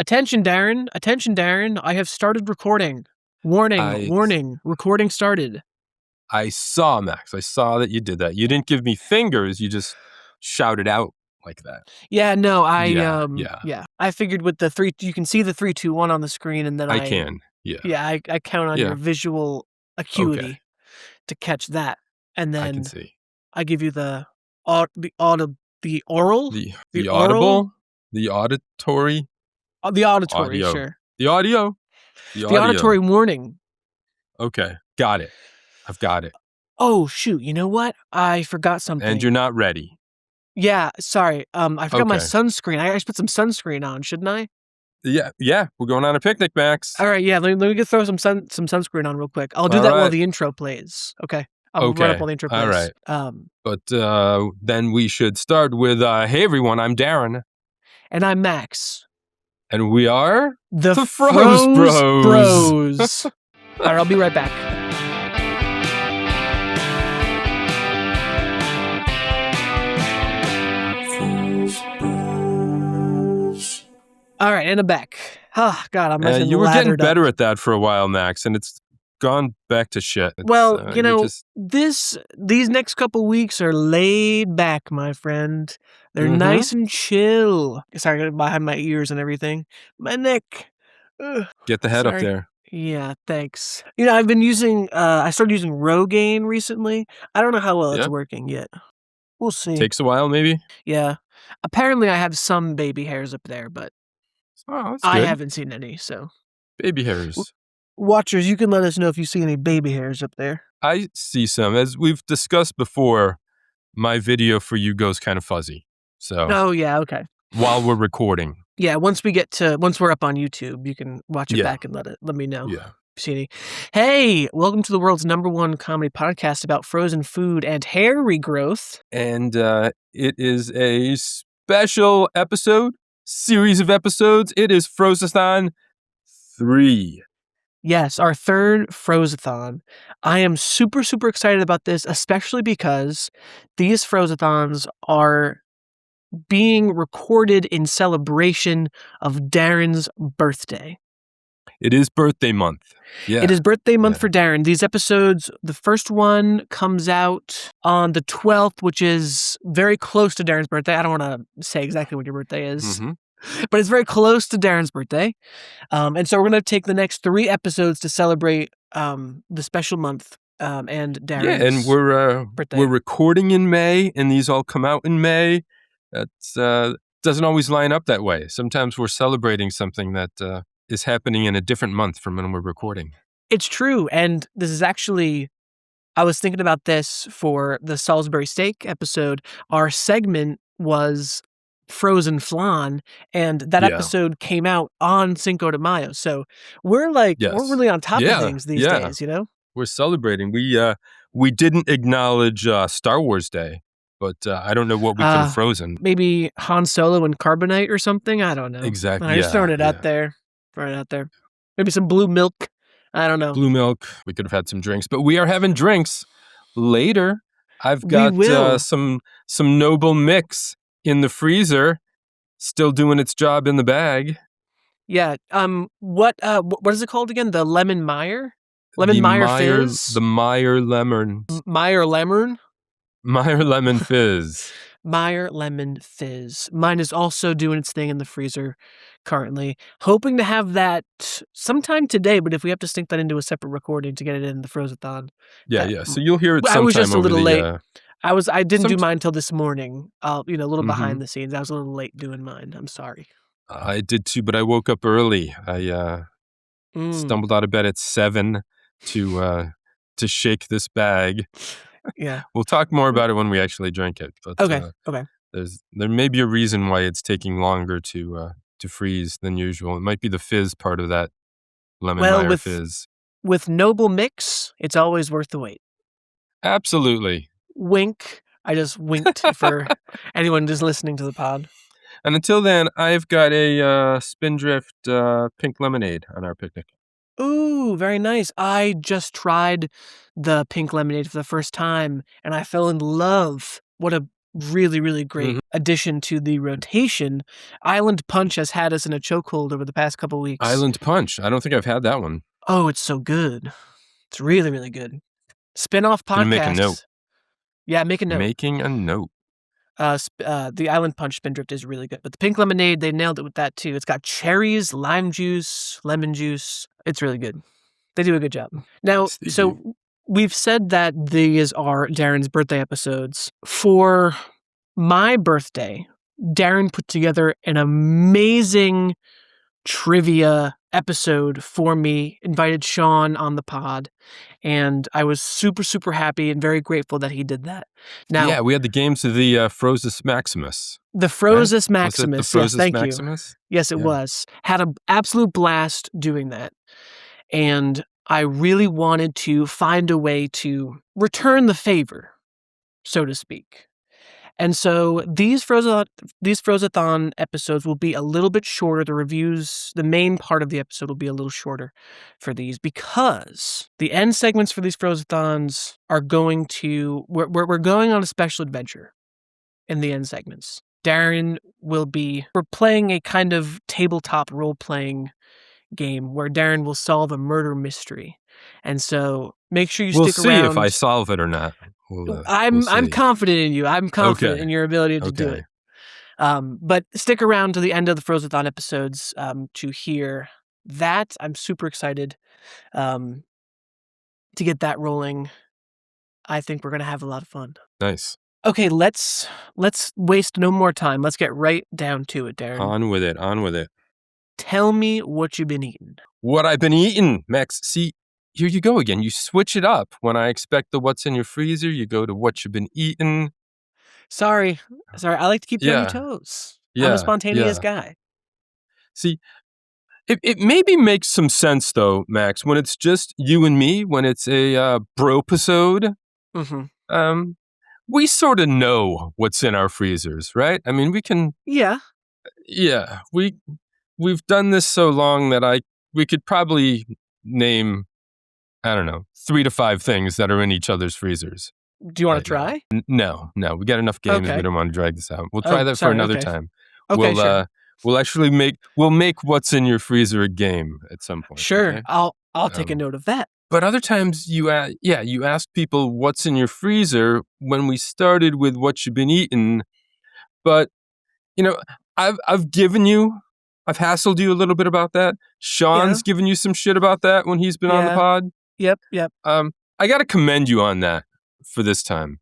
Attention, Darren. I have started recording. Warning. Recording started. I saw, Max. I saw that you did that. You didn't give me fingers. You just shouted out like that. Yeah, no, Yeah. I figured with the 3, you can see the 3, 2, 1 on the screen, and then I can. Yeah. Yeah, I count on your visual acuity to catch that, and then I can see. I give you the auditory, audio. sure. The audio. The auditory warning. Okay, got it. I've got it. Oh shoot! You know what? I forgot something. And you're not ready. Yeah, sorry. I forgot my sunscreen. I should put some sunscreen on, shouldn't I? Yeah. We're going on a picnic, Max. All right, yeah. Let me throw some sunscreen on real quick. I'll do that while the intro plays. Okay. I'll run up while the intro plays. All right. But then we should start with, hey everyone, I'm Darren. And I'm Max. And we are the Froze Bros. All right, I'll be right back. All right, and I'm back. Oh, God, I'm nice and you were getting better up. at that for a while, Max, and it's gone back to shit. Well, these next couple weeks are laid back, my friend. They're nice and chill. Sorry, behind my ears and everything. My neck. Ugh. Get the head up there. Yeah, thanks. I've been using, I started using Rogaine recently. I don't know how well it's working yet. We'll see. Takes a while, maybe? Yeah. Apparently I have some baby hairs up there, but I haven't seen any, so. Baby hairs. Watchers, you can let us know if you see any baby hairs up there. I see some. As we've discussed before, my video for you goes kind of fuzzy. So. Oh, yeah, okay. While we're recording. Yeah, once we're up on YouTube, you can watch it back and let me know. Yeah. See any. Hey, welcome to the world's #1 comedy podcast about frozen food and hair regrowth. And it is a special series of episodes. It is Frozathon 3. Yes, our 3rd Frozathon. I am super, super excited about this, especially because these Frozathons are being recorded in celebration of Darren's birthday. It is birthday month. Yeah. It is birthday month for Darren. These episodes, the first one comes out on the 12th, which is very close to Darren's birthday. I don't want to say exactly when your birthday is, but it's very close to Darren's birthday. And so we're going to take the next 3 episodes to celebrate the special month and Darren's and birthday. We're recording in May, and these all come out in May. That doesn't always line up that way. Sometimes we're celebrating something that is happening in a different month from when we're recording. It's true. And this is actually, I was thinking about this for the Salisbury steak episode. Our segment was frozen flan, and that episode came out on Cinco de Mayo. So we're we're really on top of things these days, We're celebrating. We didn't acknowledge Star Wars Day. But I don't know what we could have frozen. Maybe Han Solo and carbonite or something? I don't know. Exactly. I'm just throwing it out there. Maybe some blue milk. I don't know. Blue milk. We could have had some drinks. But we are having drinks later. I've got some Noble Mix in the freezer, still doing its job in the bag. Yeah. What is it called again? The Lemon Meyer? Meyer Fizz? The Meyer Lemon. Meyer Lemon? Meyer Lemon Fizz. Meyer Lemon Fizz. Mine is also doing its thing in the freezer currently. Hoping to have that sometime today, but if we have to sync that into a separate recording to get it in the Frozathon. Yeah. So you'll hear it sometime. I was just a little late. I didn't do mine till this morning. A little behind the scenes. I was a little late doing mine. I'm sorry. I did too, but I woke up early. I stumbled out of bed at 7 to shake this bag. Yeah. We'll talk more about it when we actually drink it. But, okay. There may be a reason why it's taking longer to freeze than usual. It might be the fizz part of that Lemon Meyer Fizz. With Noble Mix, it's always worth the wait. Absolutely. Wink. I just winked for anyone just listening to the pod. And until then, I've got a Spindrift pink lemonade on our picnic. Ooh, very nice. I just tried the pink lemonade for the first time, and I fell in love. What a really, really great addition to the rotation. Island Punch has had us in a chokehold over the past couple weeks. Island Punch. I don't think I've had that one. Oh, it's so good. It's really, really good. Spin-off podcasts. Gonna make a note. Yeah, make a note. Making a note. The Island Punch Spindrift is really good. But the pink lemonade, they nailed it with that too. It's got cherries, lime juice, lemon juice. It's really good. They do a good job. Now, so we've said that these are Darren's birthday episodes. For my birthday, Darren put together an amazing trivia episode for me, invited Sean on the pod, and I was super, super happy and very grateful that he did that. Now, yeah, we had the games of the Frozas Maximus. The Frozas Maximus. Was it the Frozas yes, thank Maximus? You. Yes, it was. Had an absolute blast doing that. And I really wanted to find a way to return the favor, so to speak. And so these Frozathon episodes will be a little bit shorter. The reviews, the main part of the episode will be a little shorter for these because the end segments for these Frozathons are going to, we're going on a special adventure in the end segments. Darren we're playing a kind of tabletop role-playing game where Darren will solve a murder mystery. And so make sure you stick around. We'll see if I solve it or not. I'm confident in you. I'm confident in your ability to do it. But stick around to the end of the Frozathon episodes to hear that. I'm super excited to get that rolling. I think we're going to have a lot of fun. Nice. Okay, let's waste no more time. Let's get right down to it, Darren. On with it. Tell me what you've been eating. What I've been eating, Max. See, here you go again. You switch it up. When I expect the what's in your freezer, you go to what you've been eating. Sorry. I like to keep you on your toes. I'm a spontaneous guy. See, it maybe makes some sense, though, Max, when it's just you and me, when it's a bro-episode. We sort of know what's in our freezers, right? I mean, we can... Yeah, we've done this so long that we could probably name, I don't know, 3 to 5 things that are in each other's freezers. Do you want to try? No. We got enough games. We don't want to drag this out. We'll try that for another time. Okay, sure. We'll actually make what's in your freezer a game at some point. Sure, okay? I'll take a note of that. But other times you ask people what's in your freezer when we started with what you've been eating. But, I've hassled you a little bit about that. Sean's given you some shit about that when he's been on the pod. Yep. I got to commend you on that for this time.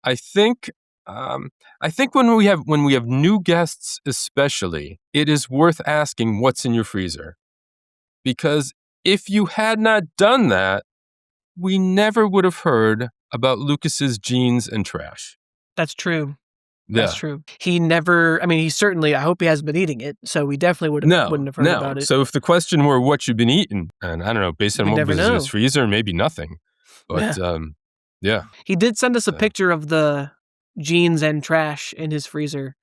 I think when we have new guests especially, it is worth asking what's in your freezer. Because if you had not done that, we never would have heard about Lucas's jeans and trash. That's true. That's true. He never, he certainly, I hope he hasn't been eating it, so we definitely wouldn't have heard about it. So if the question were what you've been eating, and I don't know, based on what was in his freezer, maybe nothing. But, yeah. He did send us a picture of the jeans and trash in his freezer,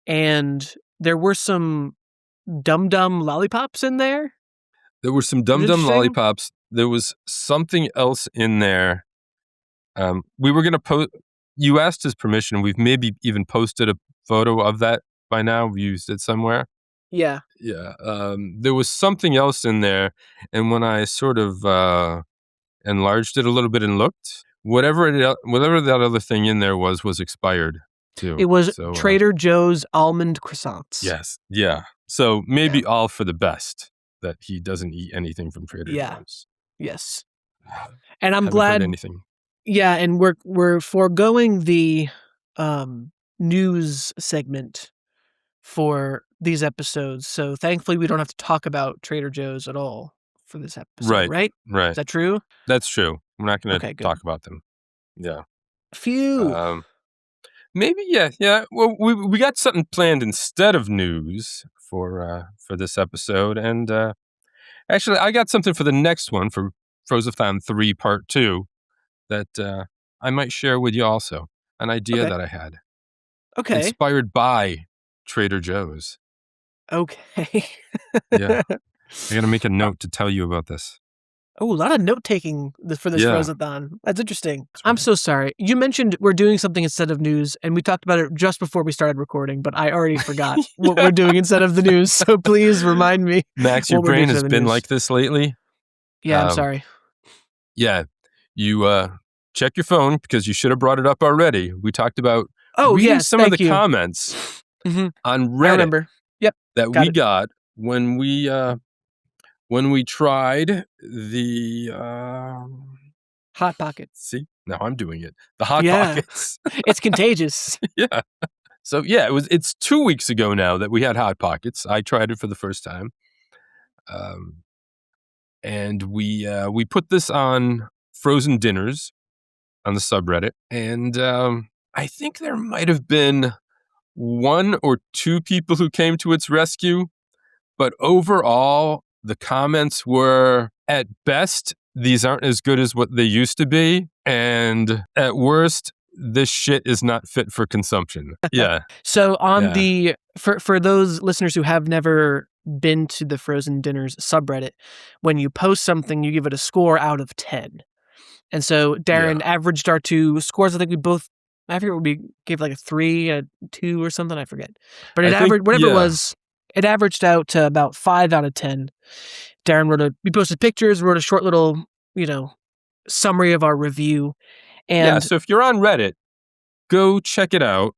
and there were some dum-dum lollipops in there. There were some dum-dum lollipops. There was something else in there. We were going to post... You asked his permission. We've maybe even posted a photo of that by now. We used it somewhere. Yeah. There was something else in there. And when I sort of enlarged it a little bit and looked, whatever that other thing in there was expired too. It was Trader Joe's almond croissants. Yes. Yeah. So maybe all for the best that he doesn't eat anything from Trader Joe's. Yes. And I'm glad... anything. Yeah, and we're foregoing the news segment for these episodes. So thankfully we don't have to talk about Trader Joe's at all for this episode, right? Right. Is that true? That's true. We're not going to talk about them. Yeah. Phew. Maybe, yeah. Well, we got something planned instead of news for this episode. And actually, I got something for the next one, for Frozathon 3 Part 2. That I might share with you also. An idea that I had. Okay. Inspired by Trader Joe's. Okay. Yeah. I got to make a note to tell you about this. Oh, a lot of note taking for this Yeah. Frozathon. That's interesting. I'm so sorry. You mentioned we're doing something instead of news, and we talked about it just before we started recording, but I already forgot what we're doing instead of the news. So please remind me. Max, your what we're doing brain instead has of the been news. like this lately. Yeah, I'm sorry. Yeah, you check your phone because you should have brought it up already. We talked about reading Yes, some of the thank you. comments Mhm. on I Reddit remember. Yep, that got we it. got when we tried the Hot Pocket. see, now I'm doing it. The Hot Yeah. Pockets. It's contagious. Yeah. So yeah, it's 2 weeks ago now that we had Hot Pockets. I tried it for the first time. And we put this on frozen dinners on the subreddit, and I think there might have been 1 or 2 people who came to its rescue, but overall the comments were, at best, these aren't as good as what they used to be, and at worst, this shit is not fit for consumption. Yeah. So on Yeah. for those listeners who have never been to the Frozen Dinners subreddit, when you post something, you give it a score out of 10. And so Darren averaged our 2 scores. I think I forget what we gave, like a 3, a 2 or something, I forget. But I it think, averaged, whatever it yeah. was, it averaged out to about 5 out of 10. Darren we posted pictures, wrote a short little, summary of our review. Yeah, And so if you're on Reddit, go check it out,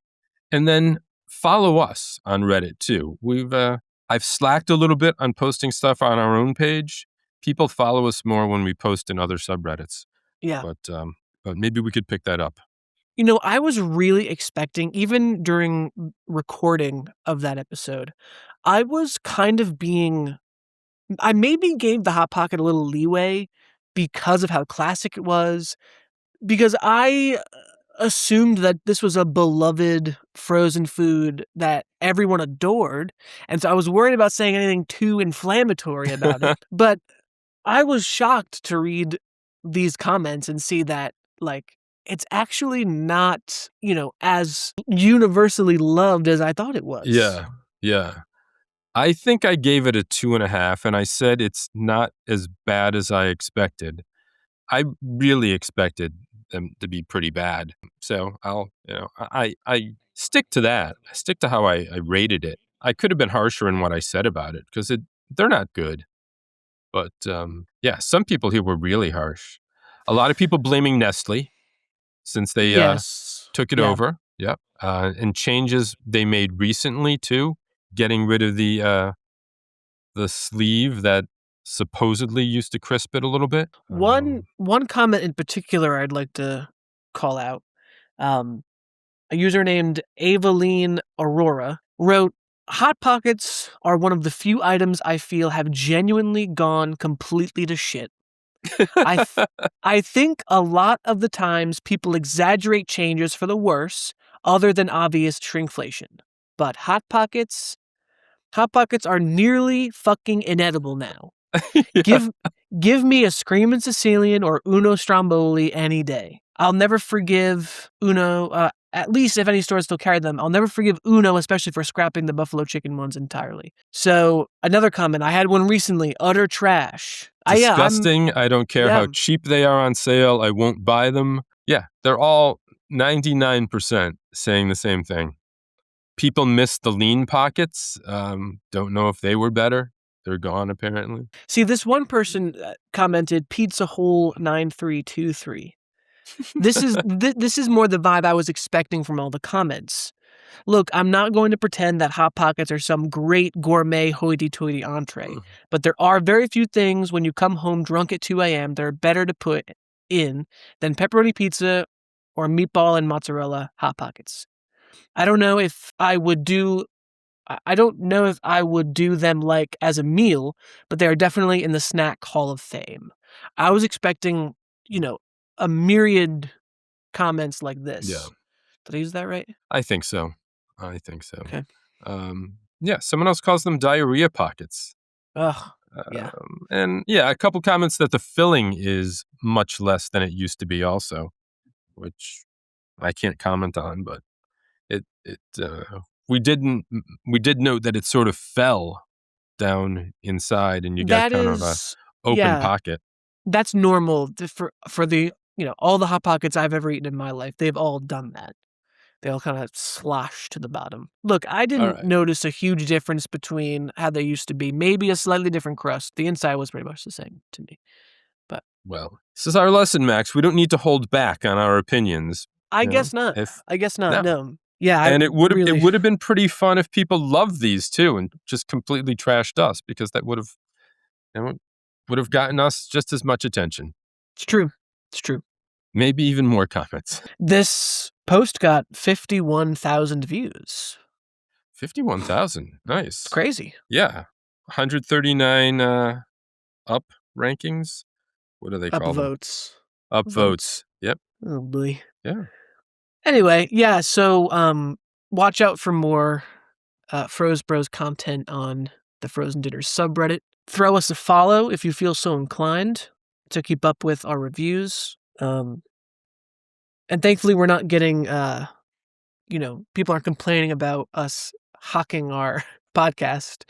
and then follow us on Reddit too. I've slacked a little bit on posting stuff on our own page. People follow us more when we post in other subreddits. yeah. But maybe we could pick that up. I was really expecting, even during recording of that episode, I was kind of I maybe gave the Hot Pocket a little leeway because of how classic it was, because I assumed that this was a beloved frozen food that everyone adored, and so I was worried about saying anything too inflammatory about it. But I was shocked to read these comments and see that, it's actually not, as universally loved as I thought it was. Yeah. I think I gave it a 2.5, and I said it's not as bad as I expected. I really expected them to be pretty bad. So I stick to that. I stick to how I rated it. I could have been harsher in what I said about it because they're not good. But yeah, some people here were really harsh. A lot of people blaming Nestle since they Yes. took it Yeah. over. Yep. And changes they made recently too, getting rid of the sleeve that supposedly used to crisp it a little bit. One comment in particular I'd like to call out. A user named Aveline Aurora wrote, "Hot Pockets are one of the few items I feel have genuinely gone completely to shit. I think a lot of the times people exaggerate changes for the worse, other than obvious shrinkflation. But Hot Pockets are nearly fucking inedible now. Yeah. Give me a Screamin' Sicilian or Uno Stromboli any day. I'll never forgive Uno, at least if any stores still carry them, I'll never forgive Uno, especially for scrapping the buffalo chicken ones entirely." So another comment, I had one recently, utter trash. Disgusting. I don't care how cheap they are on sale. I won't buy them. Yeah, they're all 99% saying the same thing. People miss the lean pockets. Don't know if they were better. They're gone apparently. See, this one person commented Pizza Hole 9323. This is this is more the vibe I was expecting from all the comments. Look, I'm not going to pretend that Hot Pockets are some great gourmet hoity-toity entree, but there are very few things when you come home drunk at 2 a.m. that are better to put in than pepperoni pizza or meatball and mozzarella Hot Pockets. I don't know if I would do them as a meal, but they are definitely in the snack hall of fame. I was expecting, a myriad comments like this. Yeah. Did I use that right? I think so. Okay. Yeah, someone else calls them diarrhea pockets. Ugh. Yeah. And yeah, a couple comments that the filling is much less than it used to be also, which I can't comment on, but we did note that it sort of fell down inside and you got That kind of a is open pocket. That's normal for the, all the Hot Pockets I've ever eaten in my life. They've all done that. They all kind of slosh to the bottom. Look, I didn't notice a huge difference between how they used to be. Maybe a slightly different crust. The inside was pretty much the same to me. But well, this is our lesson, Max. We don't need to hold back on our opinions. I guess not. No. Yeah, and it would have been pretty fun if people loved these too and just completely trashed us, because that would have gotten us just as much attention. It's true. Maybe even more comments. This post got 51,000 views. 51,000. Nice. It's crazy. Yeah. 139 up rankings. What do they call them? Upvotes. Yep. Oh, boy. Yeah. Anyway, yeah, so watch out for more Froze Bros content on the Frozen Dinners subreddit. Throw us a follow if you feel so inclined to keep up with our reviews. And thankfully, we're not getting, people aren't complaining about us hawking our podcast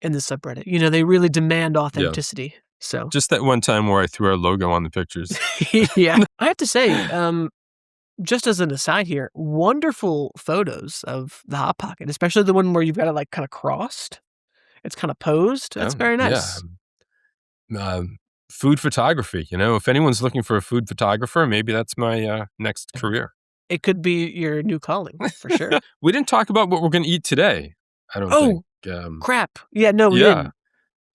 in the subreddit. They really demand authenticity. Yeah. So just that one time where I threw our logo on the pictures. Yeah. I have to say, just as an aside here, wonderful photos of the Hot Pocket, especially the one where you've got it kind of crossed. It's kind of posed. That's very nice. Yeah. Food photography. If anyone's looking for a food photographer, maybe that's my next career. It could be your new calling, for sure. We didn't talk about what we're going to eat today, I don't think. Crap. Yeah, no, we didn't.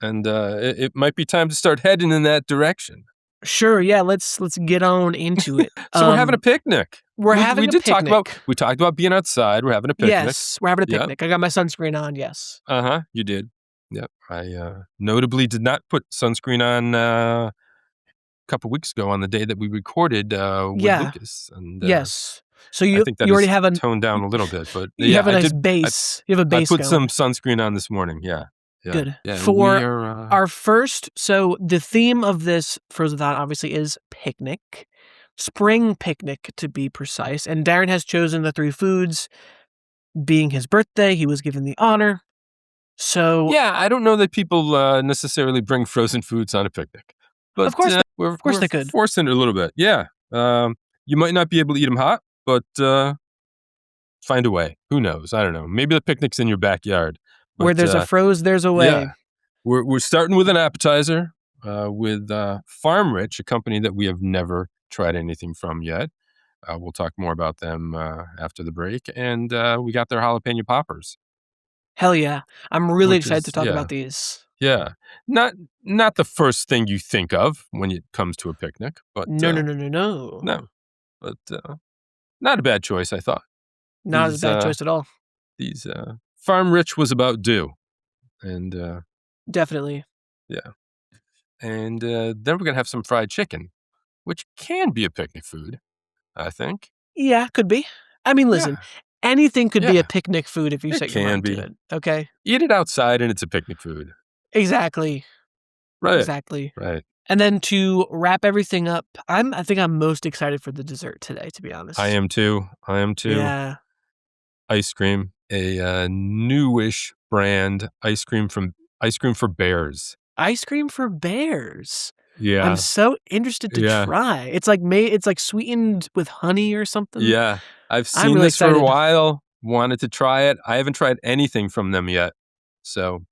And it might be time to start heading in that direction. Sure, yeah, let's get on into it. So we're having a picnic. We talked about being outside. We're having a picnic. Yes, we're having a picnic. Yep. I got my sunscreen on, yes. Uh-huh, you did. Yep. I notably did not put sunscreen on a couple weeks ago on the day that we recorded with Lucas. And, yes. So you already have a toned down a little bit, but you have a nice base. You have a base. I put some sunscreen on this morning. Yeah. Good. Yeah, for our first, so the theme of this Frozathon obviously is picnic, spring picnic to be precise. And Darren has chosen the 3 foods. Being his birthday, he was given the honor. So yeah, I don't know that people necessarily bring frozen foods on a picnic, but of course, we're they could. Forcing it a little bit. Yeah, you might not be able to eat them hot, but find a way. Who knows? I don't know. Maybe the picnic's in your backyard. But, where there's a froze, there's a way. Yeah. We're starting with an appetizer with Farm Rich, a company that we have never tried anything from yet. We'll talk more about them after the break. And we got their jalapeno poppers. Hell yeah. I'm really excited to talk about these. Yeah. Not the first thing you think of when it comes to a picnic. But No. No. But not a bad choice, I thought. Not a bad choice at all. These Farm Rich was about due. And definitely. Yeah. And then we're going to have some fried chicken, which can be a picnic food, I think. Yeah, could be. I mean, listen, anything could be a picnic food if you set your mind to it. Okay? Eat it outside and it's a picnic food. Exactly. Right. Exactly. Right. And then to wrap everything up, I think I'm most excited for the dessert today, to be honest. I am too. Yeah. Ice cream, a newish brand ice cream for bears. Ice cream for bears. Yeah. I'm so interested to try. It's like sweetened with honey or something. Yeah. I've seen this for a while. Wanted to try it. I haven't tried anything from them yet. So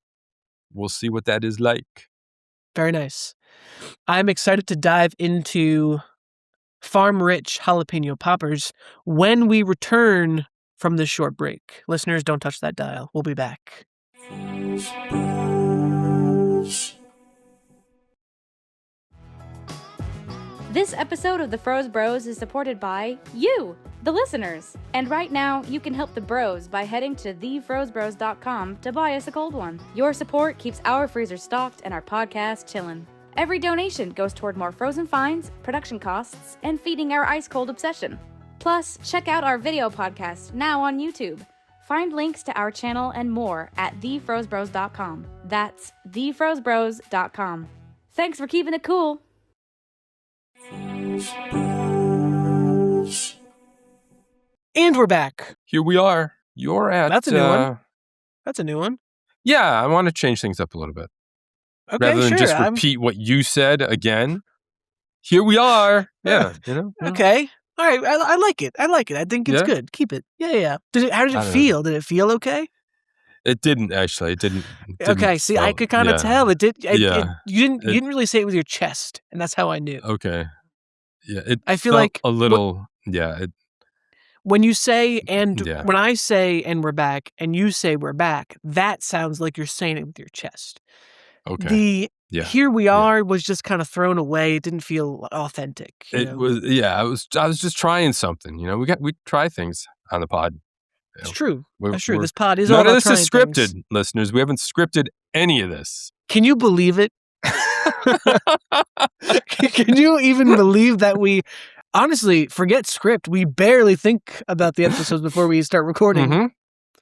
we'll see what that is like. Very nice. I'm excited to dive into Farm Rich Jalapeno Poppers when we return from this short break. Listeners, don't touch that dial. We'll be back. This episode of the Froze Bros is supported by you, the listeners. And right now, you can help the bros by heading to thefrozebros.com to buy us a cold one. Your support keeps our freezer stocked and our podcast chillin'. Every donation goes toward more frozen finds, production costs, and feeding our ice-cold obsession. Plus, check out our video podcast now on YouTube. Find links to our channel and more at thefrozebros.com. That's thefrozebros.com. Thanks for keeping it cool. And we're back. Here we are. You're at... That's a new one. That's a new one. Yeah, I want to change things up a little bit. Okay, rather than sure, just repeat what you said again. here we are. Yeah, Yeah. Okay. All right. I like it. I like it. I think it's good. Keep it. Yeah. How did it feel? Did it feel okay? It didn't actually. It didn't. Okay. See, I could kind of tell. It did. You didn't really say it with your chest, and that's how I knew. Okay. Yeah. I feel felt like a little. When you say when I say and we're back, and you say we're back, that sounds like you're saying it with your chest. Okay. Here we are was just kind of thrown away. It didn't feel authentic. It was. Yeah. I was just trying something. We try things on the pod. It's true. That's true. This pod is all about none of this trying is scripted, things. listeners. We haven't scripted any of this. Can you believe it? Can you even believe that we honestly forget script? We barely think about the episodes before we start recording. Mm-hmm.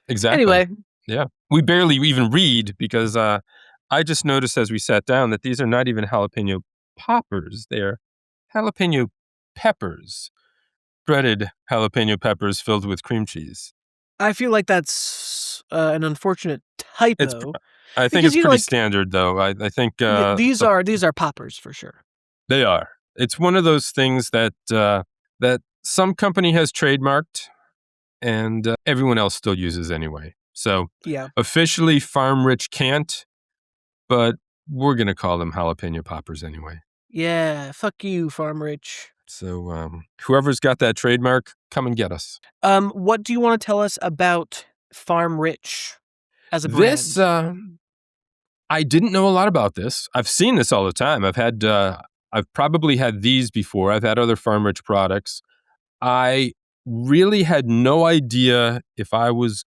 Exactly. Anyway. Yeah. We barely even read because I just noticed as we sat down that these are not even jalapeno poppers. They're jalapeno peppers. Breaded jalapeno peppers filled with cream cheese. I feel like that's an unfortunate typo. I think it's pretty standard, though. I think these are poppers for sure. They are. It's one of those things that that some company has trademarked, and everyone else still uses anyway. So officially, Farm Rich can't, but we're gonna call them jalapeno poppers anyway. Yeah, fuck you, Farm Rich. So whoever's got that trademark, come and get us. What do you want to tell us about Farm Rich as a brand? This, I didn't know a lot about this. I've seen this all the time. I've probably had these before. I've had other Farm Rich products. I really had no idea if I was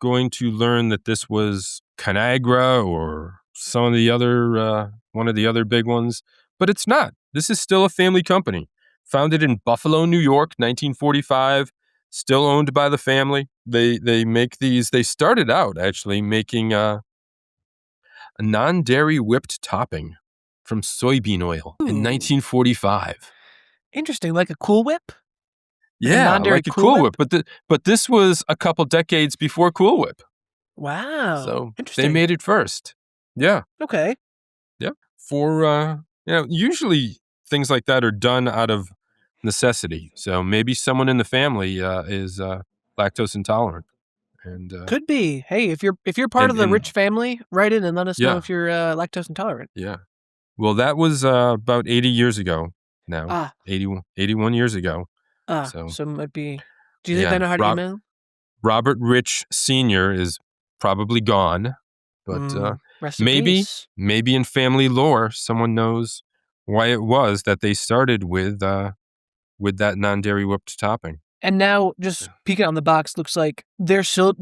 going to learn that this was Conagra or some of the other, one of the other big ones, but it's not. This is still a family company. Founded in Buffalo, New York, 1945, still owned by the family. They make these. They started out actually making a non-dairy whipped topping from soybean oil in 1945. Interesting, like a Cool Whip. Like a Cool Whip. But this was a couple decades before Cool Whip. Wow. So interesting. They made it first. Yeah. Okay. Yeah. For usually things like that are done out of necessity. So maybe someone in the family is lactose intolerant, and could be. Hey, if you're part of the Rich family, write in and let us know if you're lactose intolerant. Yeah. Well, that was about 80 years ago. Now, 81 years ago. So it might be. Do you think they know how to email? Robert Rich Sr. is probably gone, but maybe in family lore, someone knows why it was that they started with that non-dairy whipped topping. And now, just peeking on the box, looks like they're still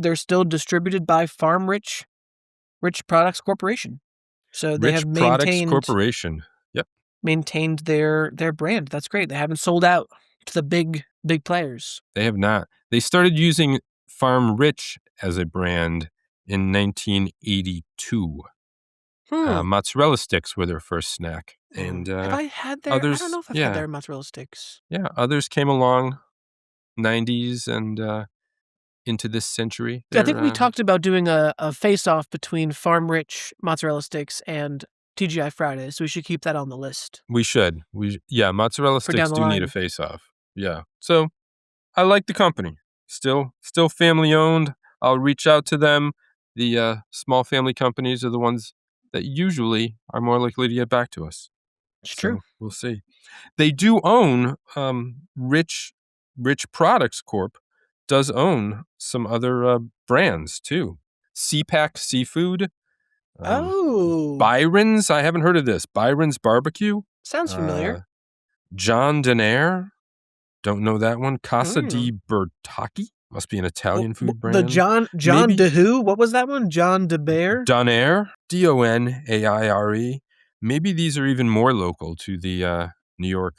distributed by Farm Rich Products Corporation. So they have maintained Products Corporation. Yep. Maintained their brand. That's great. They haven't sold out to the big players. They have not. They started using Farm Rich as a brand in 1982. Mozzarella sticks were their first snack. And have I had their? Others, I don't know if I've had their mozzarella sticks. Yeah, others came along 90s and into this century. I think we talked about doing a face-off between Farm Rich mozzarella sticks and TGI Fridays, so we should keep that on the list. We should. Mozzarella sticks do need a face-off. Yeah. So I like the company. Still family owned. I'll reach out to them. The small family companies are the ones that usually are more likely to get back to us. It's true. We'll see. They do own Rich Products Corp. Does own some other brands too. CPAC Seafood. Byron's. I haven't heard of this. Byron's Barbecue. Sounds familiar. John Denaire. Don't know that one. Casa di Bertacchi. Must be an Italian food brand. The John DeWho? What was that one? John DeBear? Donaire. Donaire. Maybe these are even more local to the New York,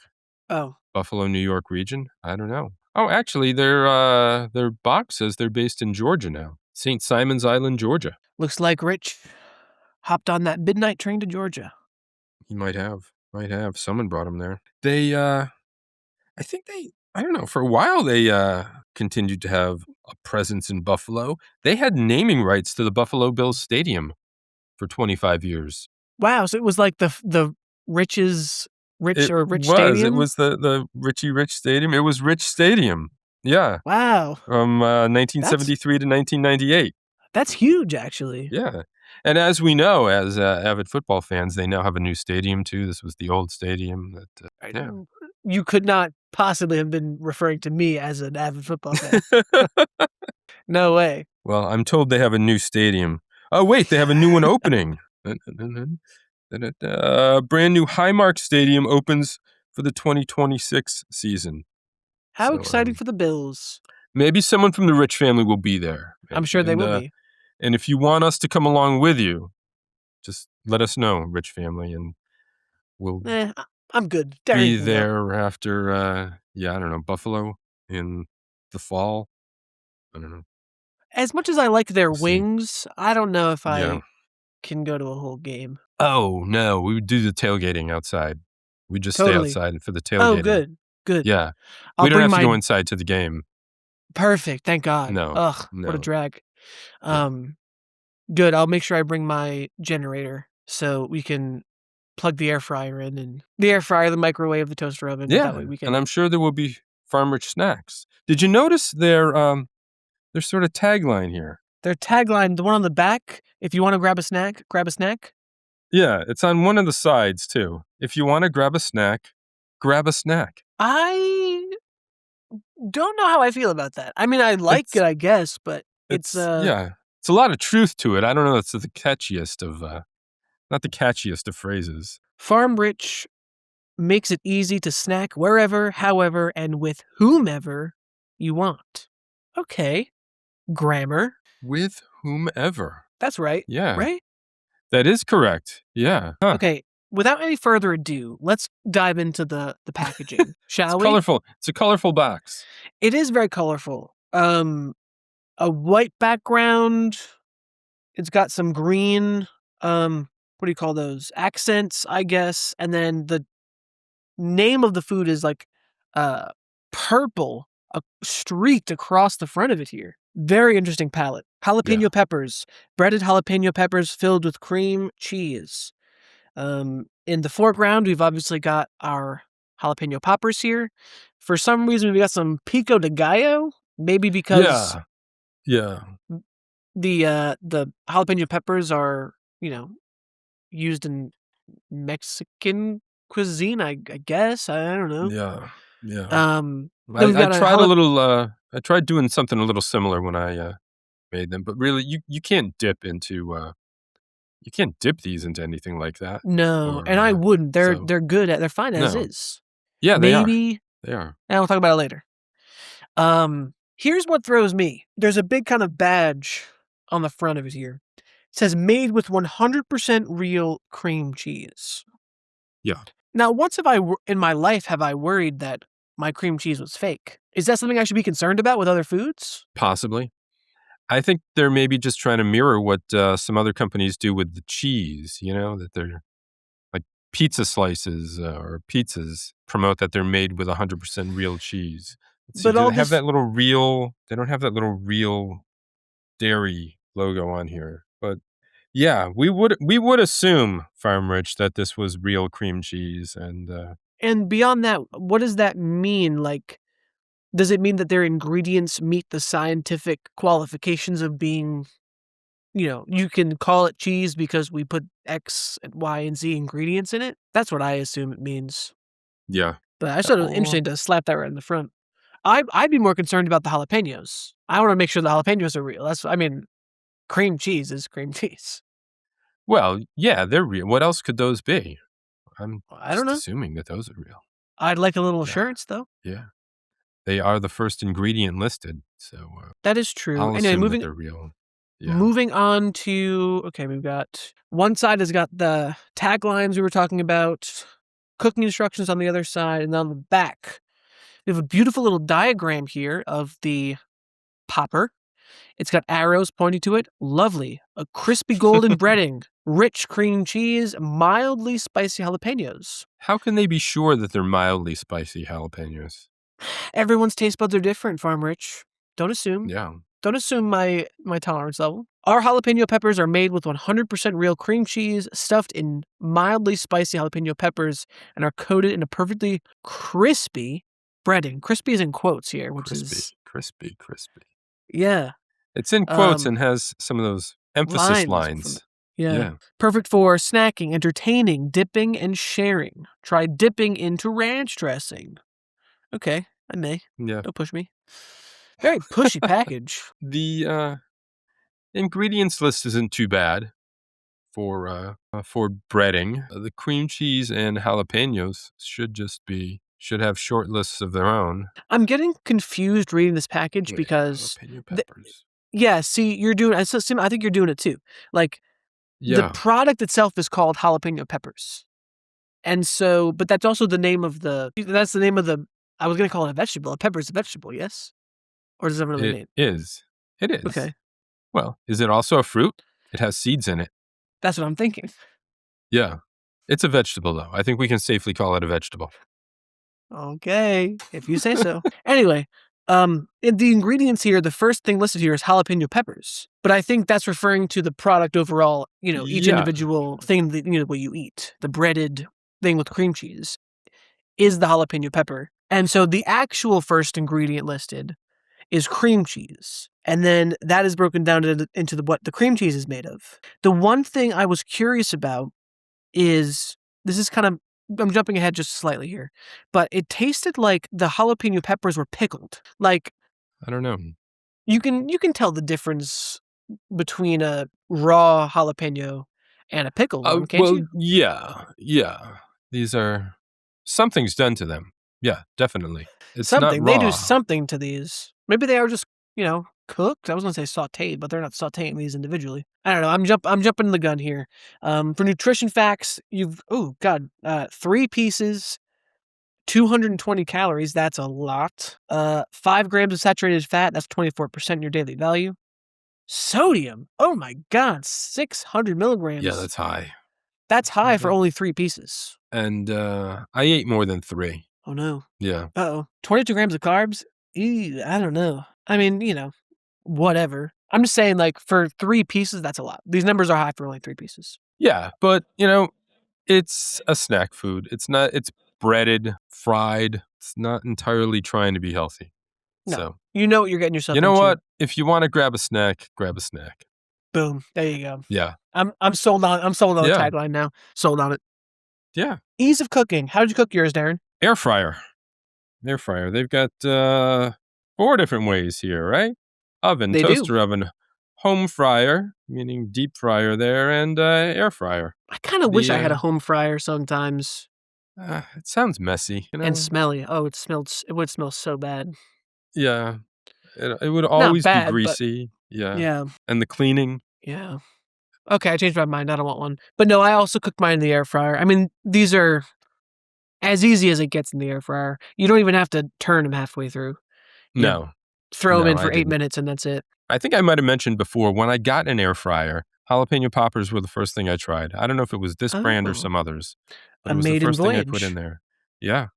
Buffalo, New York region. I don't know. Oh, actually, their box says they're based in Georgia now. St. Simon's Island, Georgia. Looks like Rich hopped on that midnight train to Georgia. He might have. Someone brought him there. I don't know, for a while they continued to have a presence in Buffalo. They had naming rights to the Buffalo Bills Stadium for 25 years. Wow, so it was like the Rich's Rich It Stadium? was the Richie Rich Stadium. It was Rich Stadium. Yeah. Wow. From 1973 to 1998. That's huge, actually. Yeah. And as we know, as avid football fans, they now have a new stadium, too. This was the old stadium. Yeah. You could not possibly have been referring to me as an avid football fan. No way. Well, I'm told they have a new stadium. Oh, wait, they have a new one opening. Brand new Highmark Stadium opens for the 2026 season. How exciting for the Bills. Maybe someone from the Rich family will be there. I'm sure they will be. And if you want us to come along with you, just let us know, Rich family, and we'll I'm good. be there after, I don't know, Buffalo in the fall. I don't know. As much as I like their wings, I don't know if I can go to a whole game. Oh, no, we would do the tailgating outside. We just stay outside for the tailgating. Oh, good. Yeah. We don't have to go inside to the game. Perfect, thank God. No. Ugh, what a drag. Good, I'll make sure I bring my generator so we can plug the air fryer in, and the air fryer, the microwave, the toaster oven. Yeah, that way we can... and I'm sure there will be Farm Rich snacks. Did you notice their sort of tagline here? Their tagline, the one on the back, if you want to grab a snack, grab a snack? Yeah, it's on one of the sides, too. If you want to grab a snack, grab a snack. I don't know how I feel about that. I mean, I like it, I guess, but it's it's a lot of truth to it. I don't know. It's the catchiest of, not the catchiest of phrases. Farm Rich makes it easy to snack wherever, however, and with whomever you want. Okay. Grammar. With whomever. That's right. Yeah. Right? That is correct. Yeah. Huh. Okay. Without any further ado, let's dive into the packaging, shall we? Colorful. It's a colorful box. It is very colorful. A white background. It's got some green, what do you call those? Accents, I guess. And then the name of the food is like purple, streaked across the front of it here. Very interesting palette. Jalapeno peppers, breaded jalapeno peppers filled with cream cheese. In the foreground, we've obviously got our jalapeno poppers here. For some reason, we've got some pico de gallo, maybe because the jalapeno peppers are, used in Mexican cuisine, I guess. I don't know. Yeah. I tried doing something a little similar when I made them, but really you can't dip into you can't dip these into anything like that. No, and I wouldn't. They're good they're fine as is. Yeah, they are. They are. And we'll talk about it later. Here's what throws me. There's a big kind of badge on the front of it here. It says made with 100% real cream cheese. Yeah. Now, once in my life have I worried that my cream cheese was fake? Is that something I should be concerned about with other foods? Possibly. I think they're maybe just trying to mirror what some other companies do with the cheese, that they're like pizza slices or pizzas promote that they're made with 100% real cheese. But they don't have that little real dairy logo on here. But yeah, we would assume, Farm Rich, that this was real cream cheese. And beyond that, what does that mean? Like, does it mean that their ingredients meet the scientific qualifications of being, you can call it cheese because we put X and Y and Z ingredients in it? That's what I assume it means. Yeah. But I just thought it was interesting to slap that right in the front. I'd be more concerned about the jalapenos. I want to make sure the jalapenos are real. Cream cheese is cream cheese. Well, yeah, they're real. What else could those be? I don't know. Assuming that those are real. I'd like a little assurance, though. Yeah. They are the first ingredient listed, so... that is true. I'll assume that they're real. Yeah. Moving on to... Okay, we've got... One side has got the taglines we were talking about, cooking instructions on the other side, and on the back, we have a beautiful little diagram here of the popper. It's got arrows pointing to it. Lovely. A crispy golden breading, rich cream cheese, mildly spicy jalapenos. How can they be sure that they're mildly spicy jalapenos? Everyone's taste buds are different, Farm Rich. Don't assume. Yeah. Don't assume my tolerance level. Our jalapeno peppers are made with 100% real cream cheese, stuffed in mildly spicy jalapeno peppers, and are coated in a perfectly crispy breading. Crispy is in quotes here, which is... Crispy. Yeah. It's in quotes and has some of those emphasis lines. Yeah. Perfect for snacking, entertaining, dipping, and sharing. Try dipping into ranch dressing. Okay, I may. Yeah. Don't push me. Very pushy package. The ingredients list isn't too bad for breading. The cream cheese and jalapenos should have short lists of their own. I'm getting confused reading this package because jalapeno peppers. See, you're doing. I think you're doing it too. Like, the product itself is called jalapeno peppers, and so, but that's also the name of the. That's the name of the. I was gonna call it a vegetable. A pepper is a vegetable, yes, or does it have another name? It is. Okay. Well, is it also a fruit? It has seeds in it. That's what I'm thinking. Yeah, it's a vegetable though. I think we can safely call it a vegetable. Okay, if you say so. Anyway, in the ingredients here, the first thing listed here is jalapeno peppers. But I think that's referring to the product overall, each individual thing that, what you eat. The breaded thing with cream cheese is the jalapeno pepper. And so the actual first ingredient listed is cream cheese. And then that is broken down into what the cream cheese is made of. The one thing I was curious about is, this is kind of, I'm jumping ahead just slightly here, but it tasted like the jalapeno peppers were pickled. Like, I don't know. You can tell the difference between a raw jalapeno and a pickled one, can't you? Yeah. These are, something's done to them. Yeah, definitely. It's something. Not raw. They do something to these. Maybe they are just, cooked. I was going to say sautéed, but they're not sautéing these individually. I don't know. I'm jumping the gun here. For nutrition facts, 3 pieces, 220 calories. That's a lot. 5 grams of saturated fat. That's 24% in your daily value. Sodium. Oh my God, 600 milligrams. Yeah, that's high. That's high for only 3 pieces. And I ate more than 3. Oh no. Yeah. 22 grams of carbs. I don't know. I mean, whatever. I'm just saying, like, for 3 pieces, that's a lot. These numbers are high for only 3 pieces. Yeah, but it's a snack food. It's breaded, fried. It's not entirely trying to be healthy. No. So you know what you're getting yourself into. You know what? If you want to grab a snack, grab a snack. Boom. There you go. Yeah. I'm sold on the tagline now. Sold on it. Yeah. Ease of cooking. How did you cook yours, Darren? Air fryer. They've got 4 different ways here, right? Oven, toaster oven, home fryer, meaning deep fryer there, and air fryer. I kind of wish I had a home fryer sometimes. It sounds messy, and smelly. Oh, it would smell so bad. Yeah, it would always be greasy. Yeah, and the cleaning. Yeah. Okay, I changed my mind. I don't want one. But no, I also cooked mine in the air fryer. I mean, these are as easy as it gets in the air fryer. You don't even have to turn them halfway through. No. Throw them in for 8 minutes and that's it. I think I might have mentioned before, when I got an air fryer, jalapeno poppers were the first thing I tried. I don't know if it was this brand or some others. But it was the first thing I put in there. Yeah.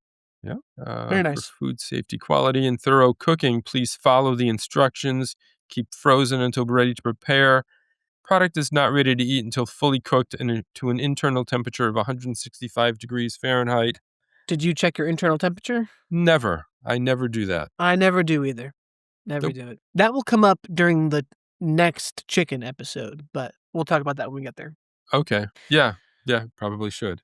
Very nice. For food safety, quality, and thorough cooking, please follow the instructions. Keep frozen until ready to prepare. Product is not ready to eat until fully cooked and to an internal temperature of 165 degrees Fahrenheit. Did you check your internal temperature? Never. I never do that. I never do either. Never do it. That will come up during the next chicken episode, but we'll talk about that when we get there. Okay. Yeah, probably should.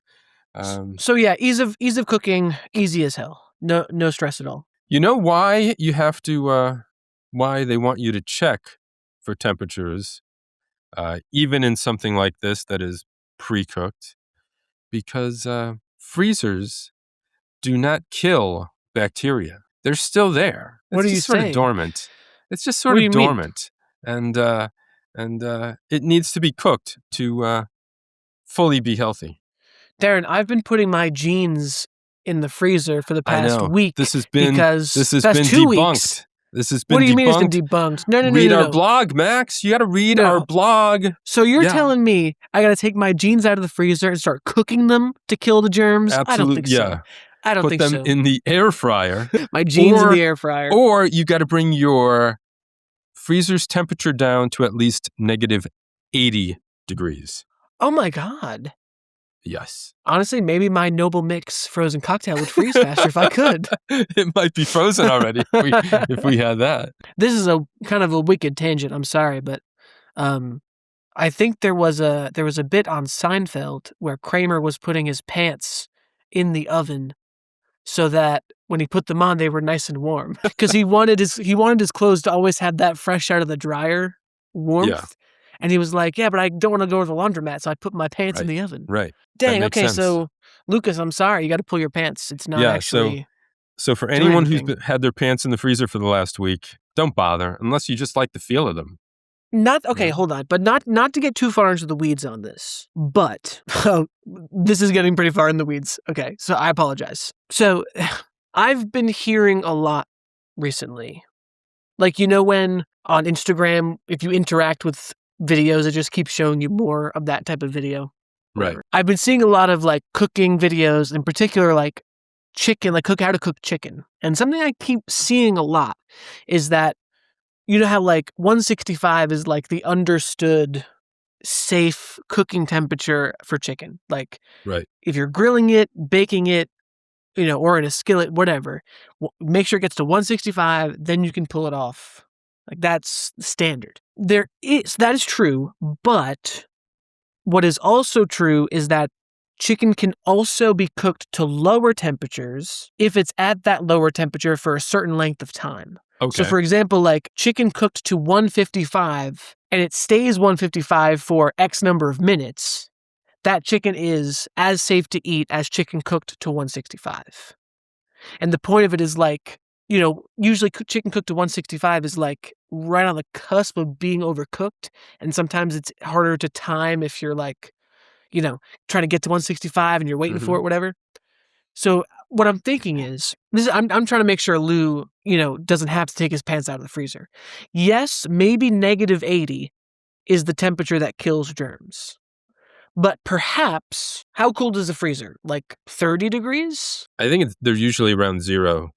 So yeah, ease of cooking, easy as hell. No stress at all. You know why you have to, why they want you to check for temperatures, even in something like this that is pre-cooked? Because freezers do not kill bacteria. They're still there. What are you saying? Sort of dormant. It's just sort of dormant. And it needs to be cooked to fully be healthy. Darren, I've been putting my jeans in the freezer for the past week. This has been debunked. 2 weeks. This has been debunked. What do you mean it's been debunked? No. Read our blog, Max. You got to read our blog. So you're telling me I got to take my jeans out of the freezer and start cooking them to kill the germs? Absolutely, I don't think so. I don't think so. Put them in the air fryer. My jeans in the air fryer. Or you got to bring your freezer's temperature down to at least negative 80 degrees. Oh my God. Yes. Honestly, maybe my Noble Mix frozen cocktail would freeze faster if I could. It might be frozen already if we had that. This is a kind of a wicked tangent. I'm sorry, but I think there was a bit on Seinfeld where Kramer was putting his pants in the oven so that when he put them on, they were nice and warm because he wanted his clothes to always have that fresh out of the dryer warmth. Yeah. And he was like, yeah, but I don't want to go to the laundromat, so I put my pants in the oven. Right. Dang, That okay, makes sense. so Lucas, I'm sorry, you got to pull your pants. It's not actually... So for anyone who's anything. had their pants in the freezer for the last week, don't bother unless you just like the feel of them. Hold on, but not to get too far into the weeds on this, but this is getting pretty far in the weeds. Okay, so I apologize. So I've been hearing a lot recently. Like, when on Instagram, if you interact with videos, it just keeps showing you more of that type of video. Right. I've been seeing a lot of like cooking videos, in particular like chicken, like how to cook chicken. And something I keep seeing a lot is that, how like 165 is like the understood safe cooking temperature for chicken. Like if you're grilling it, baking it, or in a skillet, whatever, make sure it gets to 165, then you can pull it off. Like that's standard. That is true, but what is also true is that chicken can also be cooked to lower temperatures if it's at that lower temperature for a certain length of time. Okay. So for example, like chicken cooked to 155 and it stays 155 for X number of minutes, that chicken is as safe to eat as chicken cooked to 165. And the point of it is like, usually chicken cooked to 165 is like right on the cusp of being overcooked. And sometimes it's harder to time if you're like, trying to get to 165 and you're waiting for it, whatever. So what I'm thinking is, I'm trying to make sure Lou, doesn't have to take his pants out of the freezer. Yes, maybe negative 80 is the temperature that kills germs. But perhaps, how cold is the freezer? Like 30 degrees? I think they're usually around 0.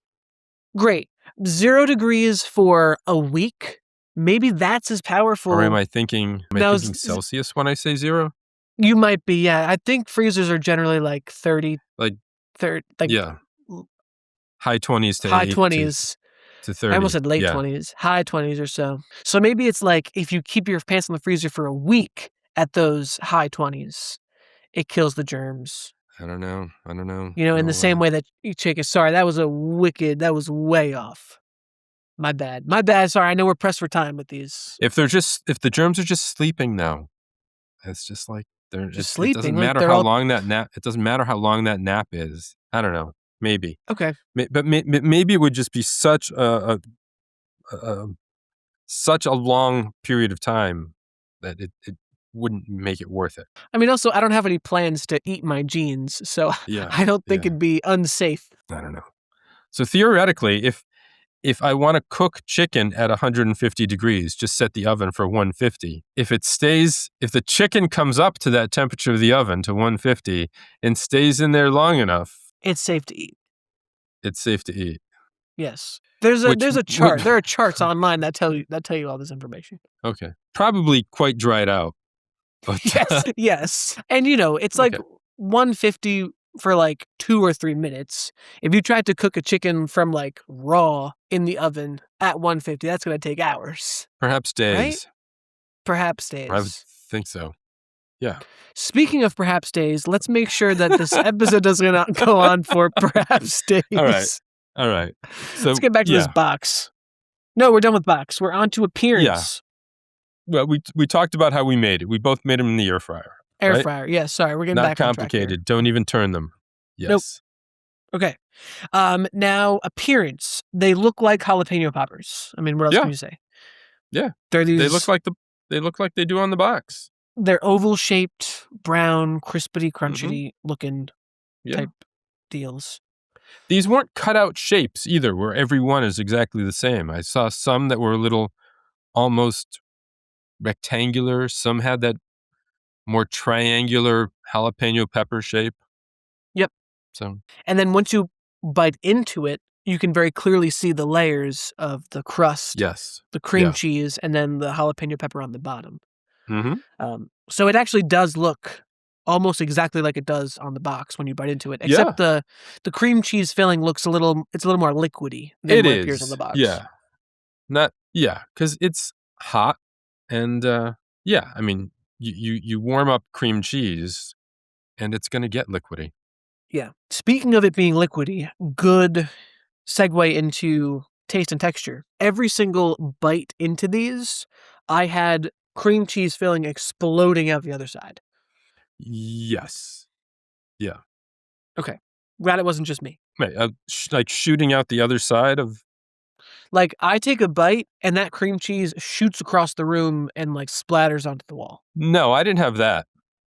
Great. 0 degrees for a week? Maybe that's as powerful. Or am I thinking Celsius when I say 0? You might be, yeah. I think freezers are generally like 30. Yeah. High 20s to high 20s to 30. I almost said late 20s. High 20s or so. So maybe it's like if you keep your pants in the freezer for a week at those high 20s, it kills the germs. I don't know. In the same way that chicken. Sorry, that was way off. My bad. Sorry, I know we're pressed for time with these. If the germs are just sleeping now, it's just like they're just sleeping. It doesn't matter how long that nap. It doesn't matter how long that nap is. I don't know. Maybe. Okay. But maybe it would just be such a long period of time that it wouldn't make it worth it. I mean, also, I don't have any plans to eat my jeans, so I don't think it'd be unsafe. I don't know. So theoretically, if I want to cook chicken at 150 degrees, just set the oven for 150. If the chicken comes up to that temperature of the oven to 150 and stays in there long enough, it's safe to eat. It's safe to eat. Yes. There's a chart. There are charts online that tell you all this information. Okay. Probably quite dried out. But yes. And it's like 150 for like 2 or 3 minutes. If you tried to cook a chicken from like raw in the oven at 150, that's going to take hours. Perhaps days. Right? Perhaps days. I would think so. Yeah. Speaking of perhaps days, let's make sure that this episode doesn't go on for perhaps days. All right. So let's get back to this box. No, we're done with box. We're on to appearance. Yeah. Well, we talked about how we made it. We both made them in the air fryer. Air fryer. Yeah, sorry. We're getting back on track. Not complicated. Don't even turn them. Yes. Nope. Okay. Now, appearance. They look like jalapeno poppers. I mean, what else can you say? Yeah. They look like they do on the box. They're oval-shaped, brown, crispity, crunchy looking type deals. These weren't cut-out shapes either, where every one is exactly the same. I saw some that were a little almost rectangular. Some had that more triangular jalapeno pepper shape. Yep. So, and then once you bite into it, you can very clearly see the layers of the crust, Yes. the cream Yeah. cheese, and then the jalapeno pepper on the bottom. Mm-hmm. So it actually does look almost exactly like it does on the box when you bite into it, except the cream cheese filling looks a little more liquidy than It what appears on is. the box. Yeah. Because it's hot and I mean, you warm up cream cheese and it's going to get liquidy. Yeah. Speaking of it being liquidy, good segue into taste and texture. Every single bite into these, I had cream cheese filling exploding out the other side. Yes. Yeah. Okay. Glad it wasn't just me. Wait, like shooting out the other side of... Like, I take a bite and that cream cheese shoots across the room and like splatters onto the wall. No, I didn't have that.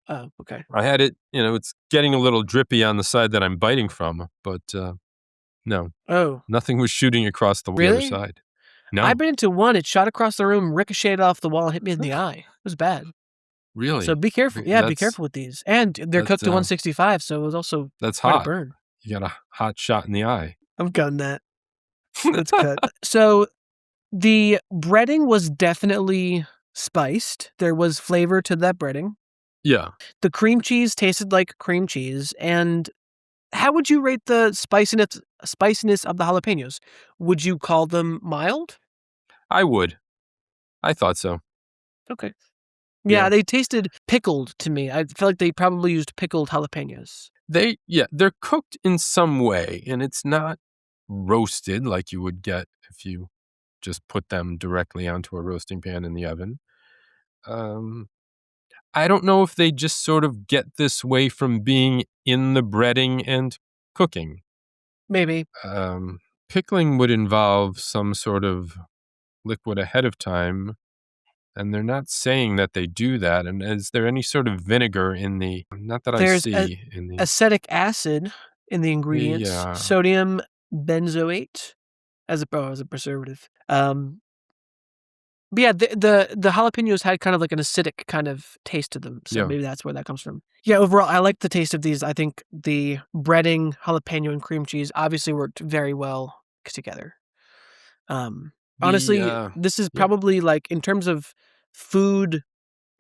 Oh, okay. I had it, it's getting a little drippy on the side that I'm biting from, but no. Oh. Nothing was shooting across the Really? other side. No. I bit into one, it shot across the room, ricocheted off the wall, and hit me in the eye. It was bad. Really? So be careful. Yeah, be careful with these. And they're cooked to 165, so it was also that's quite hot. a burn. You got a hot shot in the eye. I'm cutting that. That's cut. So the breading was definitely spiced. There was flavor to that breading. Yeah. The cream cheese tasted like cream cheese. And how would you rate the spiciness of the jalapenos? Would you call them mild? I would. I thought so. Okay. Yeah, they tasted pickled to me. I feel like they probably used pickled jalapenos. They're cooked in some way, and it's not roasted like you would get if you just put them directly onto a roasting pan in the oven. I don't know if they just sort of get this way from being in the breading and cooking. Maybe. Pickling would involve some sort of liquid ahead of time, and they're not saying that they do that. And is there any sort of vinegar in the... Not that There's I see in the... acetic acid in the ingredients, Yeah. sodium benzoate as a preservative. But yeah, the jalapenos had kind of like an acidic kind of taste to them, so maybe that's where that comes from. Yeah, overall, I like the taste of these. I think the breading, jalapeno, and cream cheese obviously worked very well together. Honestly, this is probably like, in terms of food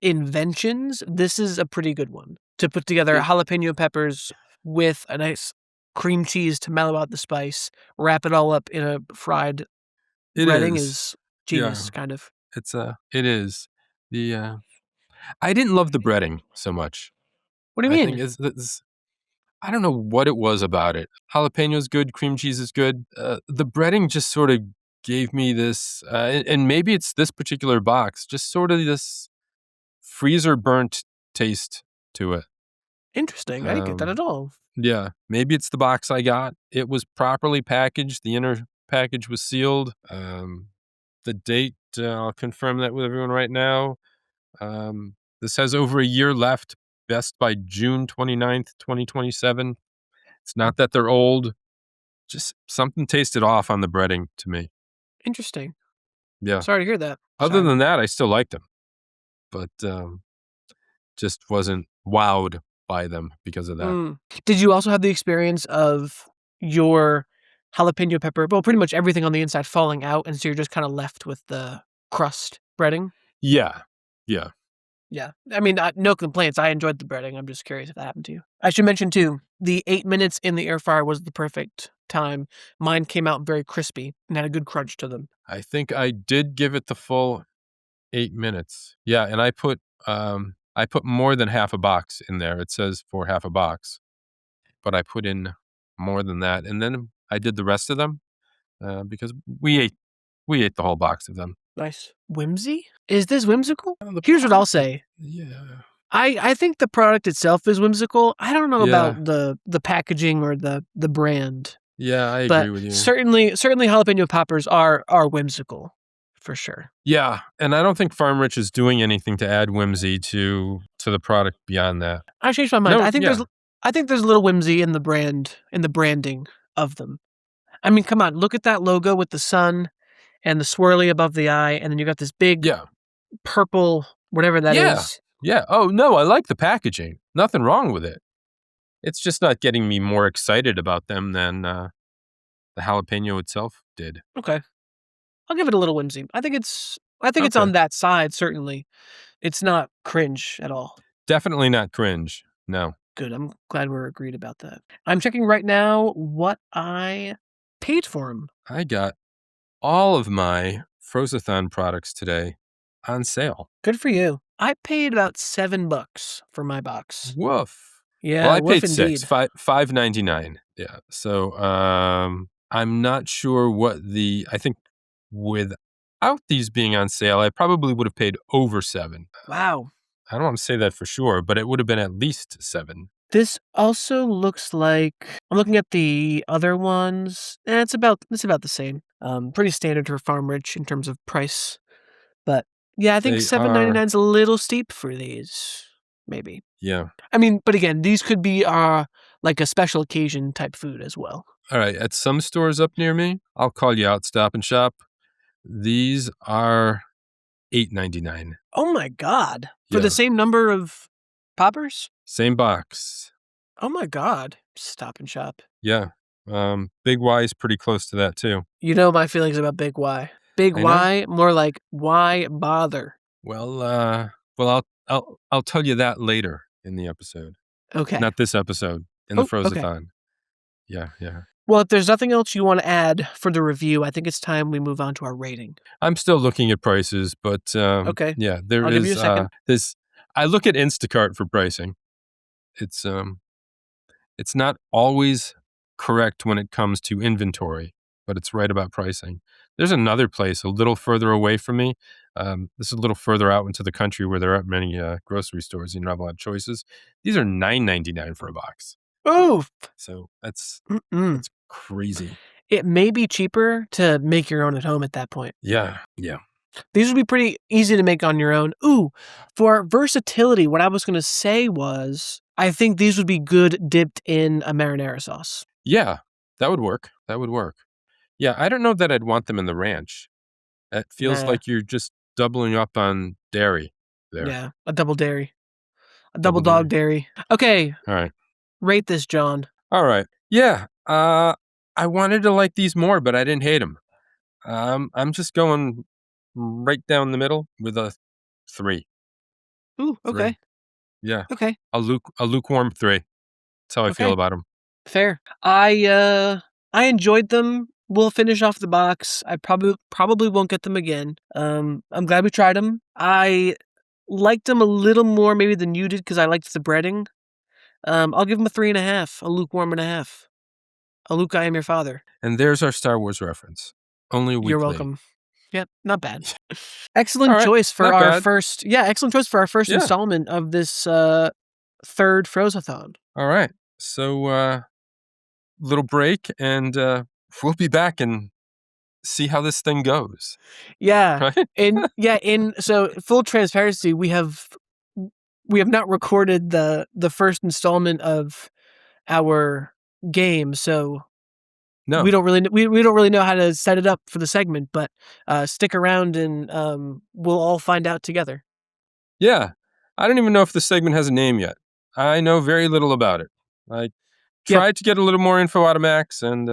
inventions, this is a pretty good one to put together. Jalapeno peppers with a nice cream cheese to mellow out the spice, wrap it all up in a fried breading is genius, kind of. It is. I didn't love the breading so much. What do you mean? I think I don't know what it was about it. Jalapeno is good, cream cheese is good. The breading just sort of gave me this, and maybe it's this particular box, just sort of this freezer burnt taste to it. Interesting. I didn't get that at all. Yeah, maybe it's the box I got. It was properly packaged. The inner package was sealed. The date, I'll confirm that with everyone right now. This has over a year left, best by June 29th, 2027. It's not that they're old, just something tasted off on the breading to me. Interesting. Yeah. Sorry to hear that. Other than that, I still liked them, but just wasn't wowed by them because of that. Did you also have the experience of your jalapeno pepper, well, pretty much everything on the inside falling out, and so you're just kind of left with the crust breading? Yeah. I mean, no complaints. I enjoyed the breading. I'm just curious if that happened to you. I should mention, too, the 8 minutes in the air fryer was the perfect time. Mine came out very crispy and had a good crunch to them. I think I did give it the full 8 minutes. Yeah, and I put more than half a box in there. It says for half a box, but I put in more than that, and then I did the rest of them because we ate the whole box of them. Nice. Whimsy? Is this whimsical? Here's what I'll say. Yeah. I think the product itself is whimsical. I don't know about the packaging or the brand. Yeah, I agree with you. Certainly jalapeno poppers are whimsical, for sure. Yeah, and I don't think Farm Rich is doing anything to add whimsy to the product beyond that. I changed my mind. No, I think there's a little whimsy in the branding of them. I mean, come on, look at that logo with the sun and the swirly above the eye, and then you got this big purple whatever that is. Yeah. Oh no, I like the packaging. Nothing wrong with it. It's just not getting me more excited about them than the jalapeno itself did. Okay. I'll give it a little whimsy. I think it's on that side, certainly. It's not cringe at all. Definitely not cringe. No. Good. I'm glad we're agreed about that. I'm checking right now what I paid for them. I got all of my Frozathon products today on sale. Good for you. I paid about $7 for my box. Woof. Yeah, well, I woof paid indeed. $5.99. Yeah. So I'm not sure what I think without these being on sale, I probably would have paid over $7. Wow. I don't want to say that for sure, but it would have been at least $7. This also looks like, I'm looking at the other ones. It's about the same. Pretty standard for Farm Rich in terms of price. But yeah, I think $7.99 is a little steep for these. Maybe. Yeah. I mean, but again, these could be like a special occasion type food as well. All right. At some stores up near me, I'll call you out, Stop and Shop. These are $8.99. Oh my God. For the same number of poppers? Same box. Oh my God. Stop and Shop. Yeah. Big Y is pretty close to that too. You know my feelings about Big Y. Big Y, more like why bother? Well, I'll tell you that later in the episode. Okay. Not this episode, in the Frozathon. Okay. Yeah. Well, if there's nothing else you want to add for the review, I think it's time we move on to our rating. I'm still looking at prices, but okay. Yeah, I'll give you a second. I look at Instacart for pricing. It's not always correct when it comes to inventory, but it's right about pricing. There's another place a little further away from me. This is a little further out into the country where there aren't many grocery stores. You don't have a lot of choices. These are $9.99 for a box. Oh, so that's crazy. It may be cheaper to make your own at home at that point. Yeah. These would be pretty easy to make on your own. Ooh, for versatility, what I was going to say was, I think these would be good dipped in a marinara sauce. Yeah, that would work. Yeah, I don't know that I'd want them in the ranch. It feels like you're just doubling up on dairy there. Yeah, a double dairy. A double dog dairy. Okay. All right. Rate this, John. All right. Yeah. I wanted to like these more, but I didn't hate them. I'm just going right down the middle with a 3. Ooh, okay. 3. Yeah. Okay. A lukewarm 3. That's how I feel about them. Fair. I enjoyed them. We'll finish off the box. I probably won't get them again. I'm glad we tried them. I liked them a little more maybe than you did because I liked the breading. I'll give them a 3.5, a lukewarm 1/2. A Luke, I am your father. And there's our Star Wars reference. Only a week You're late. welcome. Yep, not bad. Excellent choice for our first. Yeah, excellent choice for our first installment of this third Frozathon. All right. So, little break, and we'll be back and see how this thing goes. Yeah. Right? So full transparency, we have not recorded the first installment of our game, so no, we don't really know how to set it up for the segment, but stick around and we'll all find out together. Yeah. I don't even know if the segment has a name yet. I know very little about it. I tried to get a little more info out of Max and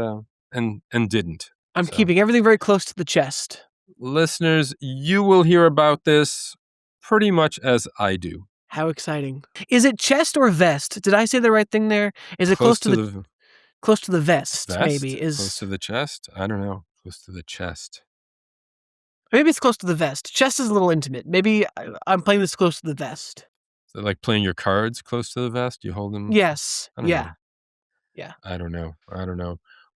didn't. I'm keeping everything very close to the chest. Listeners, you will hear about this pretty much as I do. How exciting. Is it chest or vest? Did I say the right thing there? Is it close to the vest, maybe? Close to the chest? I don't know. Close to the chest. Maybe it's close to the vest. Chest is a little intimate. Maybe I'm playing this close to the vest. So like playing your cards close to the vest? You hold them? Yes. Yeah. I don't know.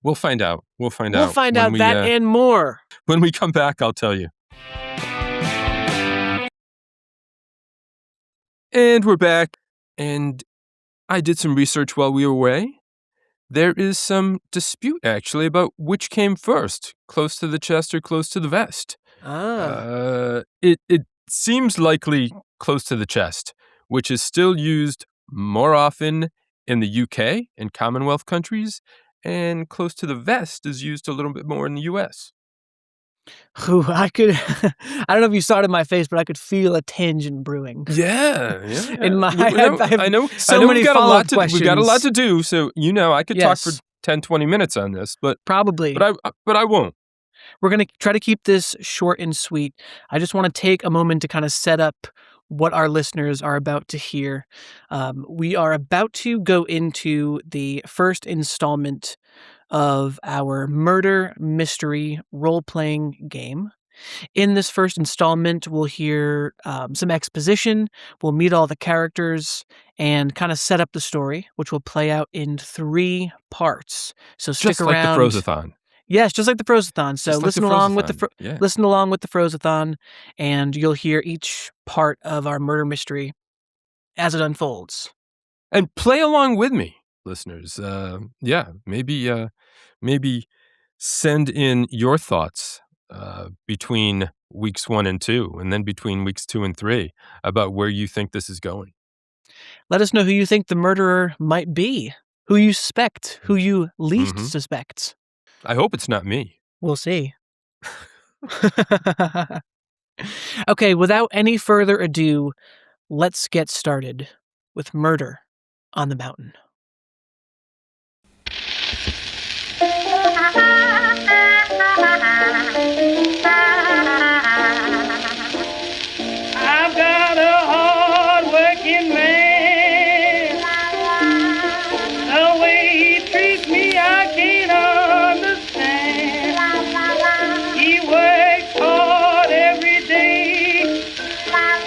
We'll find out. We'll find out that and more. When we come back, I'll tell you. And we're back. And I did some research while we were away. There is some dispute, actually, about which came first, close to the chest or close to the vest. It seems likely close to the chest, which is still used more often in the UK and Commonwealth countries, and close to the vest is used a little bit more in the US. Ooh, I don't know if you saw it in my face, but I could feel a tangent brewing. Yeah. In my, I know many follow-up questions. We've got a lot to do, so I could talk for 10, 20 minutes on this, but Probably. But I won't. We're going to try to keep this short and sweet. I just want to take a moment to kind of set up what our listeners are about to hear. We are about to go into the first installment of our murder mystery role-playing game. In this first installment, we'll hear some exposition, we'll meet all the characters, and kind of set up the story, which will play out in 3 parts. So stick Just around. like the Frozathon. Yes, just like the Frozathon. So Just like listen the along with the Frozathon, yeah. listen along with the Frozathon, and you'll hear each part of our murder mystery as it unfolds. And play along with me, listeners. Maybe send in your thoughts between weeks 1 and 2, and then between weeks 2 and 3 about where you think this is going. Let us know who you think the murderer might be, who you suspect, who you least suspect. I hope it's not me. We'll see. Okay, without any further ado, let's get started with Murder on the Mountain. I've got a hard-working man. The way he treats me, I can't understand. He works hard every day,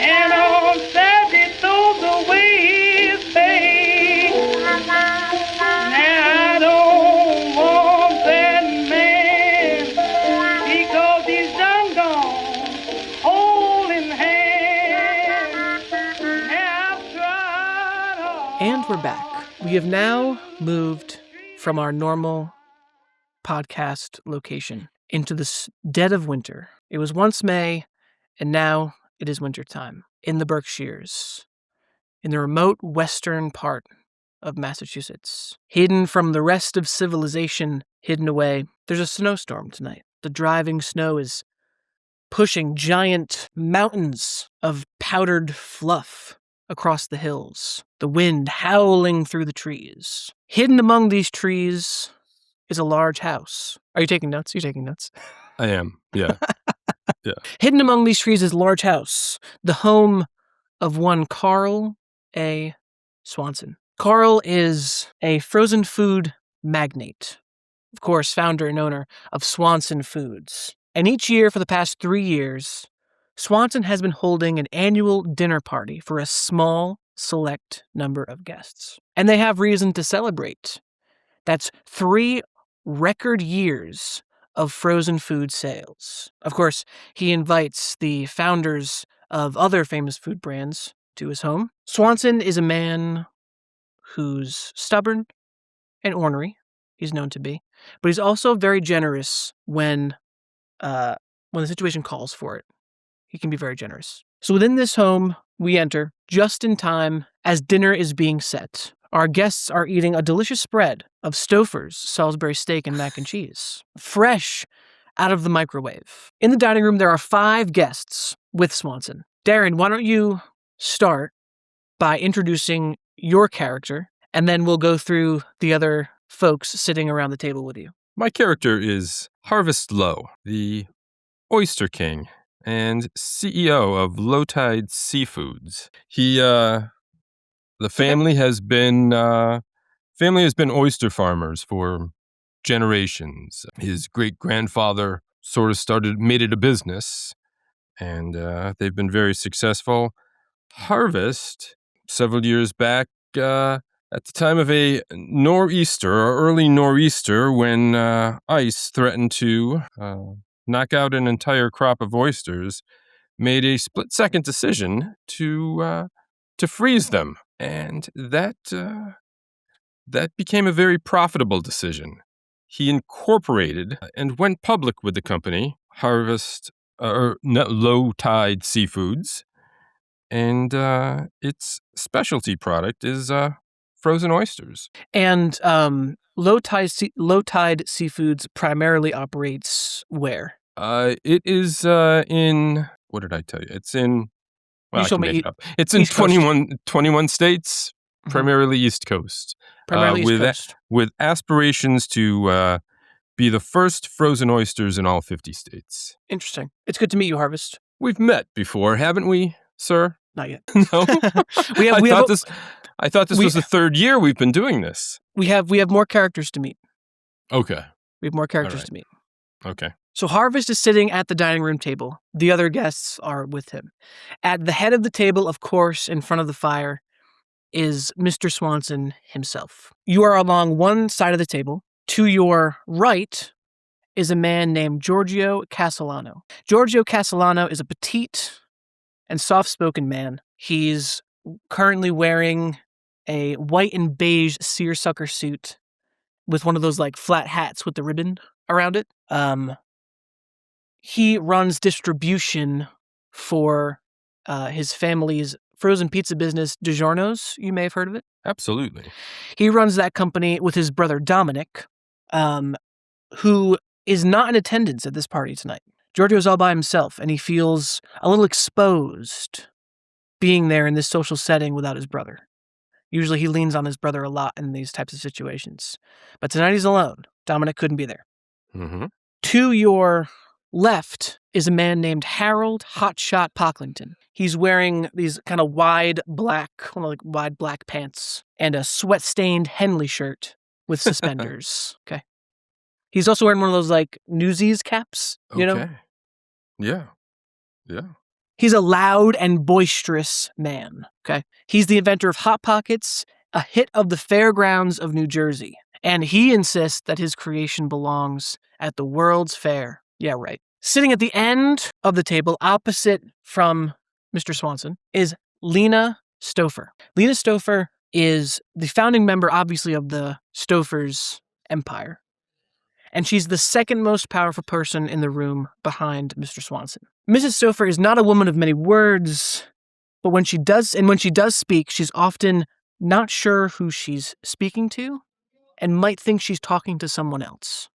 and on Saturday throws away his pay. Now I don't want that man, because he's done gone holding hands. Now I've tried hard. And we're back. We have now moved from our normal podcast location into the dead of winter. It was once May, and now it is wintertime in the Berkshires, in the remote western part of Massachusetts. Hidden from the rest of civilization, hidden away, there's a snowstorm tonight. The driving snow is pushing giant mountains of powdered fluff across the hills, the wind howling through the trees. Hidden among these trees is a large house. Are you taking notes? You're taking notes. I am, yeah. Hidden among these trees is a large house, the home of one Carl A. Swanson. Carl is a frozen food magnate, of course, founder and owner of Swanson Foods. And each year for the past 3 years, Swanson has been holding an annual dinner party for a small, select number of guests. And they have reason to celebrate. That's 3 record years of frozen food sales. Of course, he invites the founders of other famous food brands to his home. Swanson is a man who's stubborn and ornery, he's known to be, but he's also very generous when the situation calls for it. He can be very generous. So within this home, we enter just in time as dinner is being set. Our guests are eating a delicious spread of Stouffer's Salisbury steak and mac and cheese, fresh out of the microwave. In the dining room, there are 5 guests with Swanson. Darren, why don't you start by introducing your character, and then we'll go through the other folks sitting around the table with you. My character is Harvest Low, the Oyster King and CEO of Low Tide Seafoods. The family has been oyster farmers for generations. His great-grandfather sort of made it a business, and they've been very successful. Harvest, several years back, at the time of a early nor'easter, when ice threatened to knock out an entire crop of oysters, made a split-second decision to freeze them, and that became a very profitable decision. He incorporated and went public with the company, Low Tide Seafoods, and its specialty product is frozen oysters. And Low Tide Seafoods primarily operates where? It is in, what did I tell you? It's in, well, I can make it up. It's in 21 states, primarily East Coast. Primarily East Coast. with aspirations to be the first frozen oysters in all 50 states. Interesting. It's good to meet you, Harvest. We've met before, haven't we, sir? Not yet. No? I thought this was the third year we've been doing this. We have more characters to meet. Okay. We have more characters right. to meet. Okay. So Harvest is sitting at the dining room table. The other guests are with him. At the head of the table, of course, in front of the fire, is Mr. Swanson himself. You are along one side of the table. To your right is a man named Giorgio Castellano. Giorgio Castellano is a petite and soft-spoken man. He's currently wearing a white and beige seersucker suit with one of those like flat hats with the ribbon around it. He runs distribution for his family's frozen pizza business, DiGiorno's. You may have heard of it. Absolutely. He runs that company with his brother Dominic, who is not in attendance at this party tonight. Giorgio's all by himself, and he feels a little exposed being there in this social setting without his brother. Usually he leans on his brother a lot in these types of situations. But tonight he's alone. Dominic couldn't be there. Mm-hmm. To your left is a man named Harold Hotshot Pocklington. He's wearing these kind of wide black pants and a sweat-stained Henley shirt with suspenders. Okay. He's also wearing one of those like Newsies caps, you know? Yeah. Yeah. He's a loud and boisterous man, okay? He's the inventor of Hot Pockets, a hit of the fairgrounds of New Jersey. And he insists that his creation belongs at the World's Fair. Yeah, right. Sitting at the end of the table, opposite from Mr. Swanson, is Lena Stouffer. Lena Stouffer is the founding member, obviously, of the Stouffers empire. And she's the second most powerful person in the room behind Mr. Swanson. Mrs. Stouffer is not a woman of many words, but when she does speak, she's often not sure who she's speaking to and might think she's talking to someone else.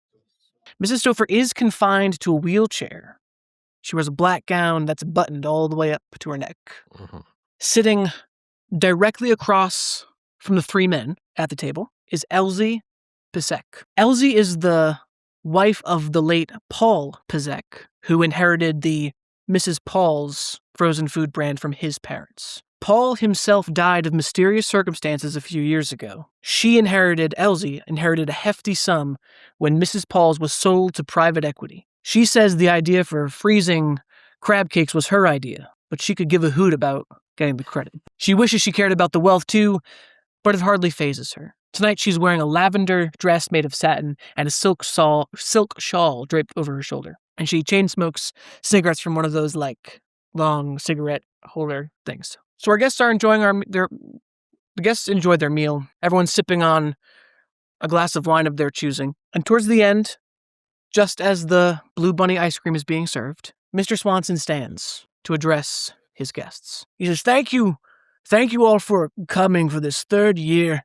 Mrs. Stouffer is confined to a wheelchair. She wears a black gown that's buttoned all the way up to her neck. Mm-hmm. Sitting directly across from the three men at the table is Elsie Pisek. Elsie is the wife of the late Paul Pisek, who inherited the Mrs. Paul's frozen food brand from his parents. Paul himself died of mysterious circumstances a few years ago. Elsie inherited a hefty sum when Mrs. Paul's was sold to private equity. She says the idea for freezing crab cakes was her idea, but she could give a hoot about getting the credit. She wishes she cared about the wealth too, but it hardly phases her. Tonight she's wearing a lavender dress made of satin and a silk shawl draped over her shoulder. And she chain smokes cigarettes from one of those like long cigarette holder things. So our guests are enjoying the guests enjoyed their meal. Everyone's sipping on a glass of wine of their choosing. And towards the end, just as the Blue Bunny ice cream is being served, Mr. Swanson stands to address his guests. He says, Thank you all for coming for this third year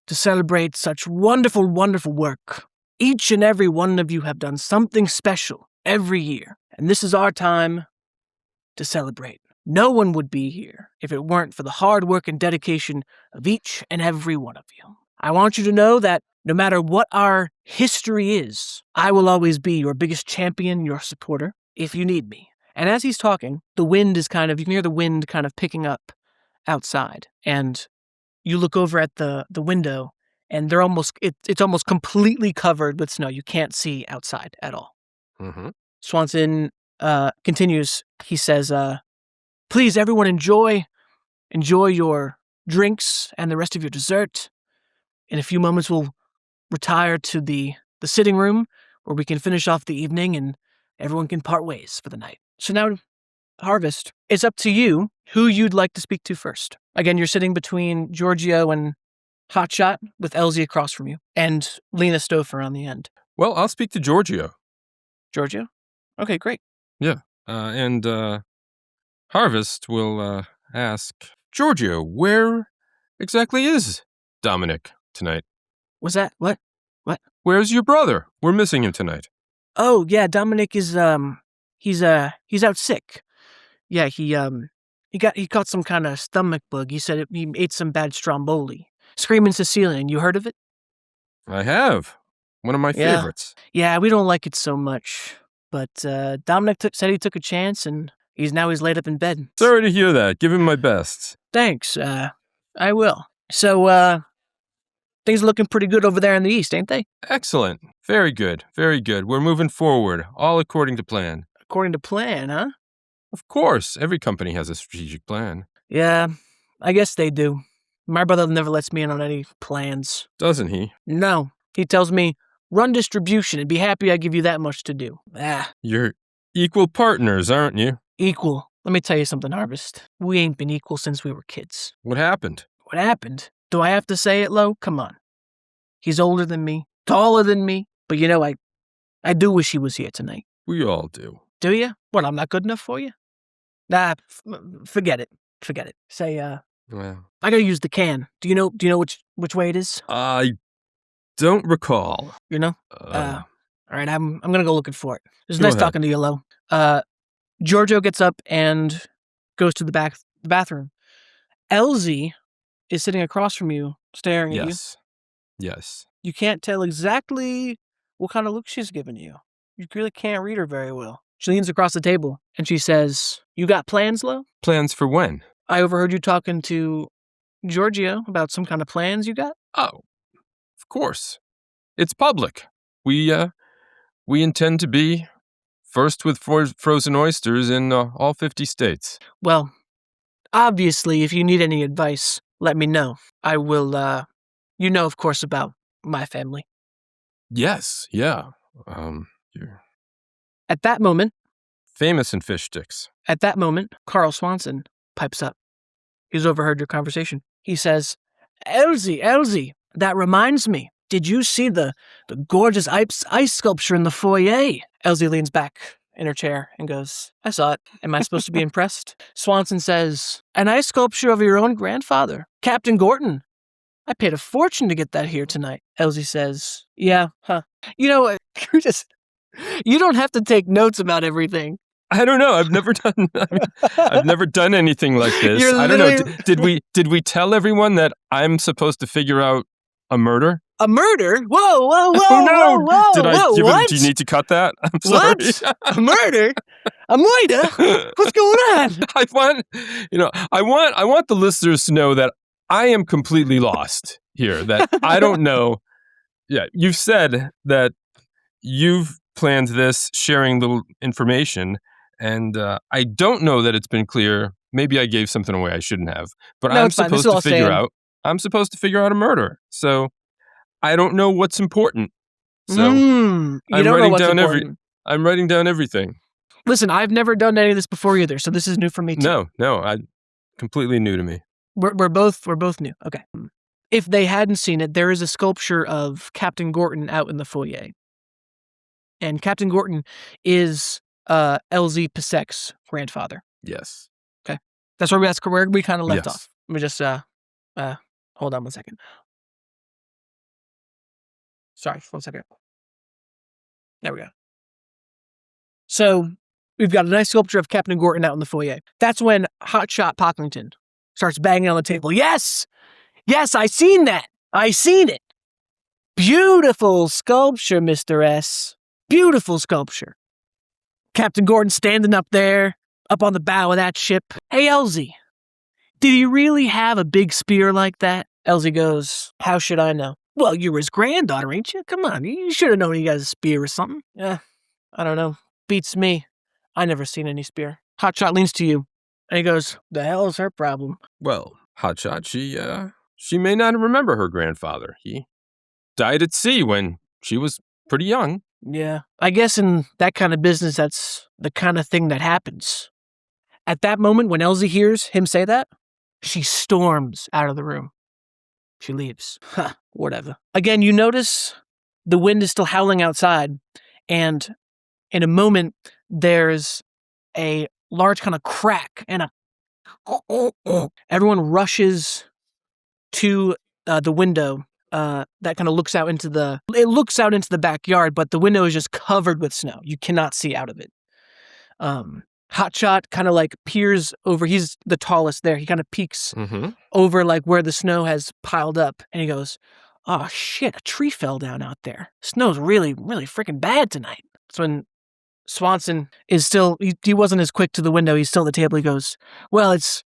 to celebrate such wonderful, wonderful work. Each and every one of you have done something special every year, and this is our time to celebrate. No one would be here if it weren't for the hard work and dedication of each and every one of you. I want you to know that no matter what our history is, I will always be your biggest champion, your supporter, if you need me. And as he's talking, you can hear the wind kind of picking up outside. And you look over at the window, and it's almost completely covered with snow. You can't see outside at all. Mm-hmm. Swanson continues. He says, please, everyone, enjoy your drinks and the rest of your dessert. In a few moments, we'll retire to the sitting room where we can finish off the evening and everyone can part ways for the night. So now, Harvest, it's up to you who you'd like to speak to first. Again, you're sitting between Giorgio and Hotshot with Elsie across from you and Lena Stouffer on the end. Well, I'll speak to Giorgio. Giorgio? Okay, great. Yeah. And Harvest will ask, Giorgio, where exactly is Dominic tonight? Was that? What? Where's your brother? We're missing him tonight. Oh, yeah, Dominic is, he's out sick. Yeah, he caught some kind of stomach bug. He said he ate some bad stromboli. Screaming Sicilian. You heard of it? I have. One of my favorites. Yeah, we don't like it so much. But Dominic said he took a chance, and he's laid up in bed. Sorry to hear that. Give him my best. Thanks. I will. So, things are looking pretty good over there in the East, ain't they? Excellent. Very good. Very good. We're moving forward, all according to plan. According to plan, huh? Of course. Every company has a strategic plan. Yeah, I guess they do. My brother never lets me in on any plans. Doesn't he? No. He tells me, run distribution and be happy I give you that much to do. You're equal partners, aren't you? Equal. Let me tell you something, Harvest. We ain't been equal since we were kids. What happened? What happened? Do I have to say it, Lo? Come on. He's older than me, taller than me, but I do wish he was here tonight. We all do. Do you? What, I'm not good enough for you? Nah, forget it. Forget it. Say, Well, I gotta use the can. Do you know which way it is? I don't recall. You know? All right, I'm gonna go looking for it. It was Go nice ahead. talking to you, Lo. Giorgio gets up and goes to the bathroom. Elsie is sitting across from you, staring at you. Yes. You can't tell exactly what kind of look she's giving you. You really can't read her very well. She leans across the table and she says, "You got plans, Lo? Plans for when? I overheard you talking to Giorgio about some kind of plans you got." Oh, of course. It's public. We intend to be first with frozen oysters in all 50 states. Well, obviously, if you need any advice, let me know. I will, of course, about my family. Yes, yeah. You're At that moment, famous in fish sticks. Carl Swanson pipes up. He's overheard your conversation. He says, Elsie, that reminds me. Did you see the gorgeous ice sculpture in the foyer? Elsie leans back in her chair and goes, I saw it. Am I supposed to be impressed? Swanson says, an ice sculpture of your own grandfather, Captain Gorton. I paid a fortune to get that here tonight. Elsie says, yeah, huh. You know, you don't have to take notes about everything. I don't know. I've never done anything like this. I don't know. Did we tell everyone that I'm supposed to figure out a murder? A murder? Whoa, Oh no! What? Do you need to cut that? I'm What? sorry. A murder? A murder? What's going on? I want the listeners to know that I am completely lost here. That I don't know. Yeah, you've said that you've planned this, sharing little information, and I don't know that it's been clear. Maybe I gave something away I shouldn't have. But No, I'm it's fine. supposed to figure out. I'm supposed to figure out a murder. So I don't know what's important. So I'm writing down everything. Listen, I've never done any of this before either, so this is new for me too. No, completely new to me. We're both new. Okay. If they hadn't seen it, there is a sculpture of Captain Gorton out in the foyer. And Captain Gorton is LZ Pasek's grandfather. Yes. Okay. That's where we kind of left Yes. off. Let me just hold on 1 second. Sorry, 1 second. There we go. So we've got a nice sculpture of Captain Gorton out in the foyer. That's when Hotshot Pocklington starts banging on the table. Yes, I seen that. I seen it. Beautiful sculpture, Mr. S. Beautiful sculpture. Captain Gorton standing up there, up on the bow of that ship. Hey, Elsie, did he really have a big spear like that? Elsie goes, how should I know? Well, you're his granddaughter, ain't you? Come on, you should have known he got a spear or something. I don't know. Beats me. I never seen any spear. Hotshot leans to you, and he goes, the hell is her problem? Well, Hotshot, she may not remember her grandfather. He died at sea when she was pretty young. Yeah, I guess in that kind of business, that's the kind of thing that happens. At that moment, when Elsie hears him say that, she storms out of the room. She leaves. Whatever. Again, you notice the wind is still howling outside, and in a moment, there's a large kind of crack and everyone rushes to the window that kind of looks out into the backyard, but the window is just covered with snow. You cannot see out of it. Hotshot kind of like peers over. He's the tallest there. He kind of peeks over like where the snow has piled up. And he goes, oh shit, a tree fell down out there. Snow's really, really freaking bad tonight. That's when Swanson is still, he wasn't as quick to the window. He's still at the table. He goes, well, it's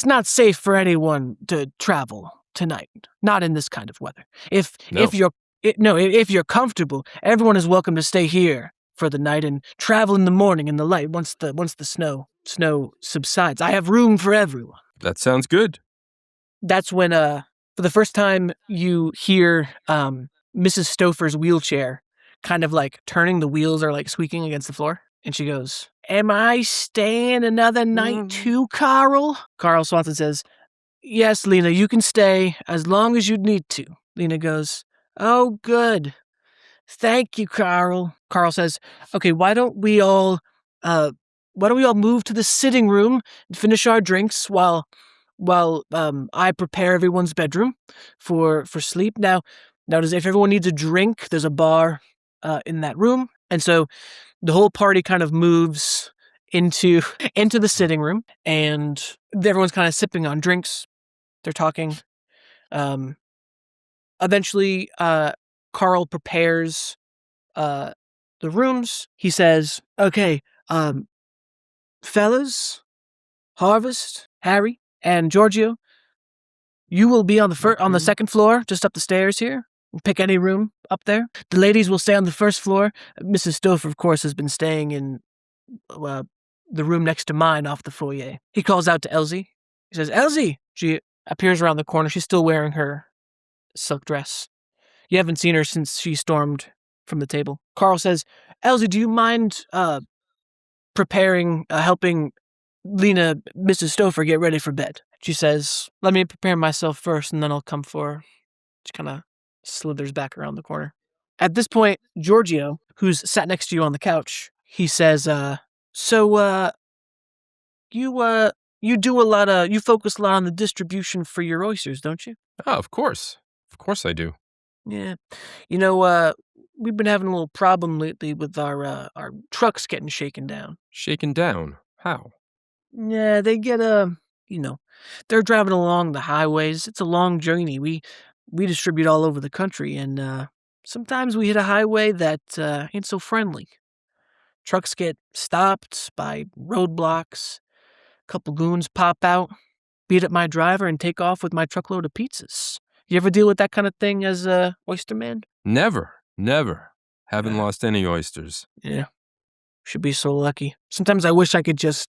not safe for anyone to travel tonight. Not in this kind of weather. If you're comfortable, everyone is welcome to stay here for the night and travel in the morning in the light once the snow subsides. I have room for everyone. That sounds good. That's when for the first time you hear Mrs. Stouffer's wheelchair kind of like turning. The wheels are like squeaking against the floor. And she goes, am I staying another night too, Carl? Carl Swanson says, yes, Lena, you can stay as long as you need to. Lena goes, oh, good. Thank you, Carl. Carl says, okay, why don't we all move to the sitting room and finish our drinks while I prepare everyone's bedroom for sleep. Now, if everyone needs a drink, there's a bar in that room. And so the whole party kind of moves into the sitting room, and everyone's kind of sipping on drinks. They're talking. Eventually, Carl prepares the rooms. He says, okay, fellas, Harvest, Harry, and Giorgio, you will be on the second floor, just up the stairs here. Pick any room up there. The ladies will stay on the first floor. Mrs. Stouffer, of course, has been staying in the room next to mine off the foyer. He calls out to Elsie. He says, Elsie! She appears around the corner. She's still wearing her silk dress. You haven't seen her since she stormed from the table. Carl says, Elsie, do you mind helping Lena, Mrs. Stouffer, get ready for bed? She says, let me prepare myself first, and then I'll come for her. She kind of slithers back around the corner. At this point, Giorgio, who's sat next to you on the couch, he says, you focus a lot on the distribution for your oysters, don't you? Oh, of course. Of course I do. Yeah. We've been having a little problem lately with our trucks getting shaken down. Shaken down? How? Yeah, they get, they're driving along the highways. It's a long journey. We distribute all over the country, and sometimes we hit a highway that ain't so friendly. Trucks get stopped by roadblocks. A couple goons pop out, beat up my driver, and take off with my truckload of pizzas. You ever deal with that kind of thing as a oysterman? Never. Haven't lost any oysters. Yeah. Should be so lucky. Sometimes I wish I could just...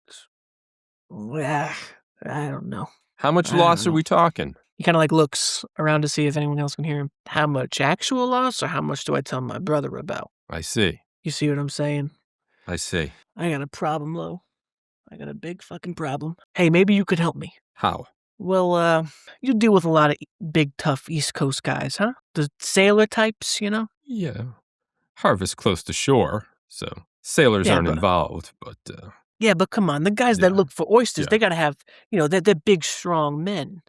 I don't know. How much loss are we talking? He kind of like looks around to see if anyone else can hear him. How much actual loss, or how much do I tell my brother about? I see. You see what I'm saying? I see. I got a problem, Lo. I got a big fucking problem. Hey, maybe you could help me. How? Well, you deal with a lot of big, tough East Coast guys, huh? The sailor types, Yeah. Harvest close to shore, so sailors aren't involved, but... Yeah, but come on, the guys that look for oysters, they gotta have, they're big, strong men,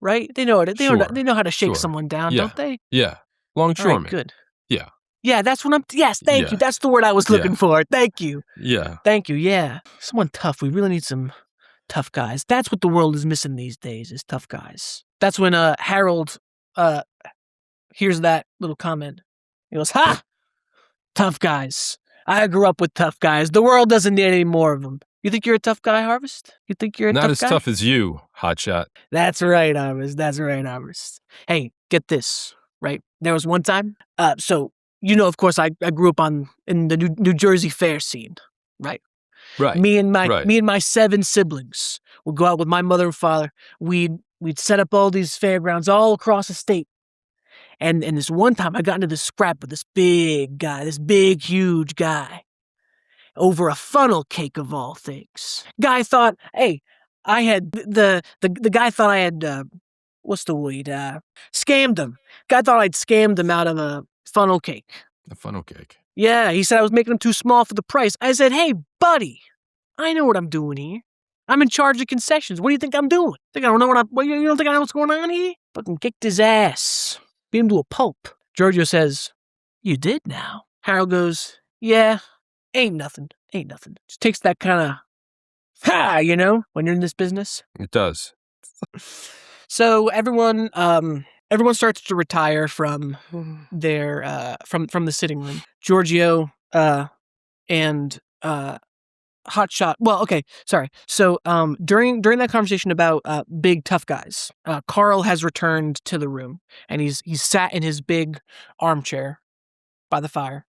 right? They know how to shake someone down, don't they? Yeah. Longshoremen. Right, good. Yeah. Yeah, that's what yes, thank you. That's the word I was looking for. Thank you. Yeah. Thank you, yeah. Someone tough. We really need some tough guys. That's what the world is missing these days, is tough guys. That's when Harold hears that little comment. He goes, ha! Tough guys. I grew up with tough guys. The world doesn't need any more of them. You think you're a tough guy, Harvest? You think you're a tough guy? Not as tough as you, Hotshot. That's right, Harvest. That's right, Harvest. Hey, get this, right? There was one time, so, of course, I grew up in the New Jersey fair scene, right? Right. Me and my 7 siblings would go out with my mother and father. We'd set up all these fairgrounds all across the state. And this one time I got into this scrap with this big guy, this big, huge guy, over a funnel cake of all things. Guy thought, hey, I had, the guy thought I had, scammed him. Guy thought I'd scammed him out of a funnel cake. A funnel cake? Yeah, he said I was making them too small for the price. I said, hey, buddy, I know what I'm doing here. I'm in charge of concessions. What do you think I'm doing? Think I don't know you don't think I know what's going on here? Fucking kicked his ass. Beat him to a pulp. Giorgio says, you did now? Harold goes, yeah, ain't nothing. Just takes that kind of Ha! You know, when you're in this business. It does. So everyone starts to retire from their from the sitting room. Giorgio and Hotshot. Well, okay, sorry. So during that conversation about big tough guys, Carl has returned to the room, and he's sat in his big armchair by the fire,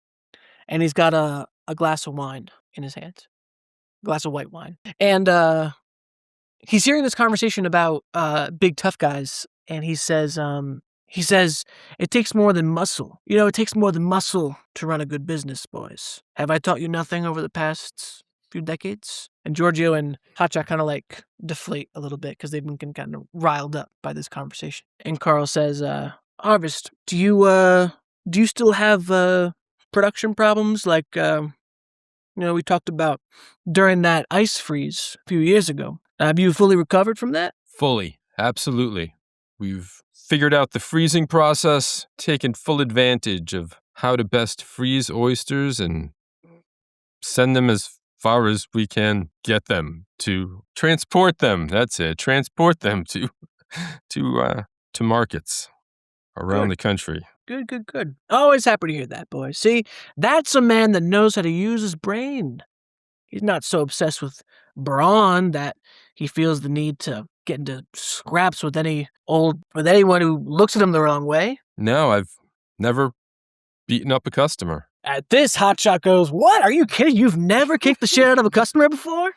and he's got a glass of wine in his hand, a glass of white wine, and he's hearing this conversation about big tough guys, and he says it takes more than muscle. You know, it takes more than muscle to run a good business, boys. Have I taught you nothing over the past few decades? And Giorgio and Hotshot kind of like deflate a little bit because they've been kind of riled up by this conversation. And Carl says, Harvest, do you still have production problems like we talked about during that ice freeze a few years ago? Have you fully recovered from that? Fully. Absolutely. We've figured out the freezing process, taken full advantage of how to best freeze oysters and send them as far as we can get them to transport them. That's it. Transport them to markets around the country. Good. Always happy to hear that, boy. See, that's a man that knows how to use his brain. He's not so obsessed with brawn that he feels the need to get into scraps with anyone who looks at him the wrong way. No, I've never beaten up a customer. At this, Hotshot goes, "What? Are you kidding? You've never kicked the shit out of a customer before?"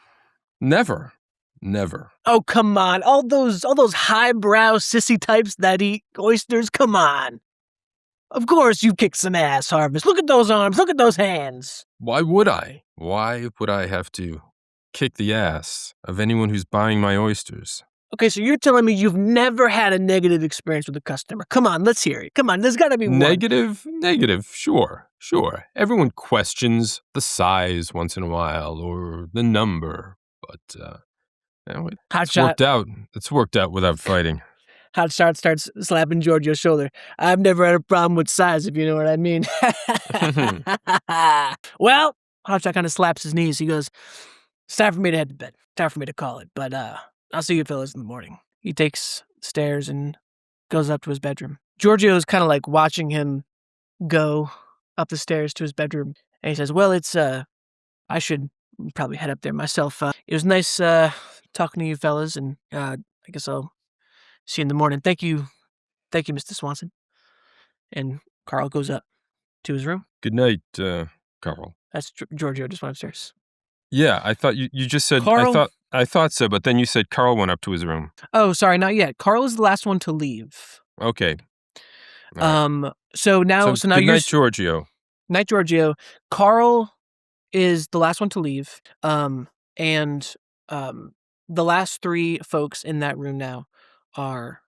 Never. Oh, come on. All those highbrow sissy types that eat oysters, come on. Of course you kicked some ass, Harvest. Look at those arms. Look at those hands. Why would I? Why would I have to kick the ass of anyone who's buying my oysters? Okay, so you're telling me you've never had a negative experience with a customer. Come on, let's hear it. Come on, there's got to be one. Negative, sure. Everyone questions the size once in a while or the number, but it's worked out without fighting. Hotshot starts slapping Giorgio's shoulder. I've never had a problem with size, if you know what I mean. Well, Hotshot kind of slaps his knees. He goes, it's time for me to head to bed. Time for me to call it. But I'll see you fellas in the morning. He takes stairs and goes up to his bedroom. Giorgio's kind of like watching him go up the stairs to his bedroom. And he says, well, it's, I should probably head up there myself. It was nice talking to you fellas, and I guess I'll see you in the morning. Thank you, Mr. Swanson. And Carl goes up to his room. Good night, Carl. That's Giorgio just went upstairs. Yeah, I thought you just said, Carl, I thought so, but then you said Carl went up to his room. Oh, sorry, not yet. Carl is the last one to leave. Okay. So now good you're... night, Giorgio. Night, Giorgio. Carl is the last one to leave. And the last three folks in that room now are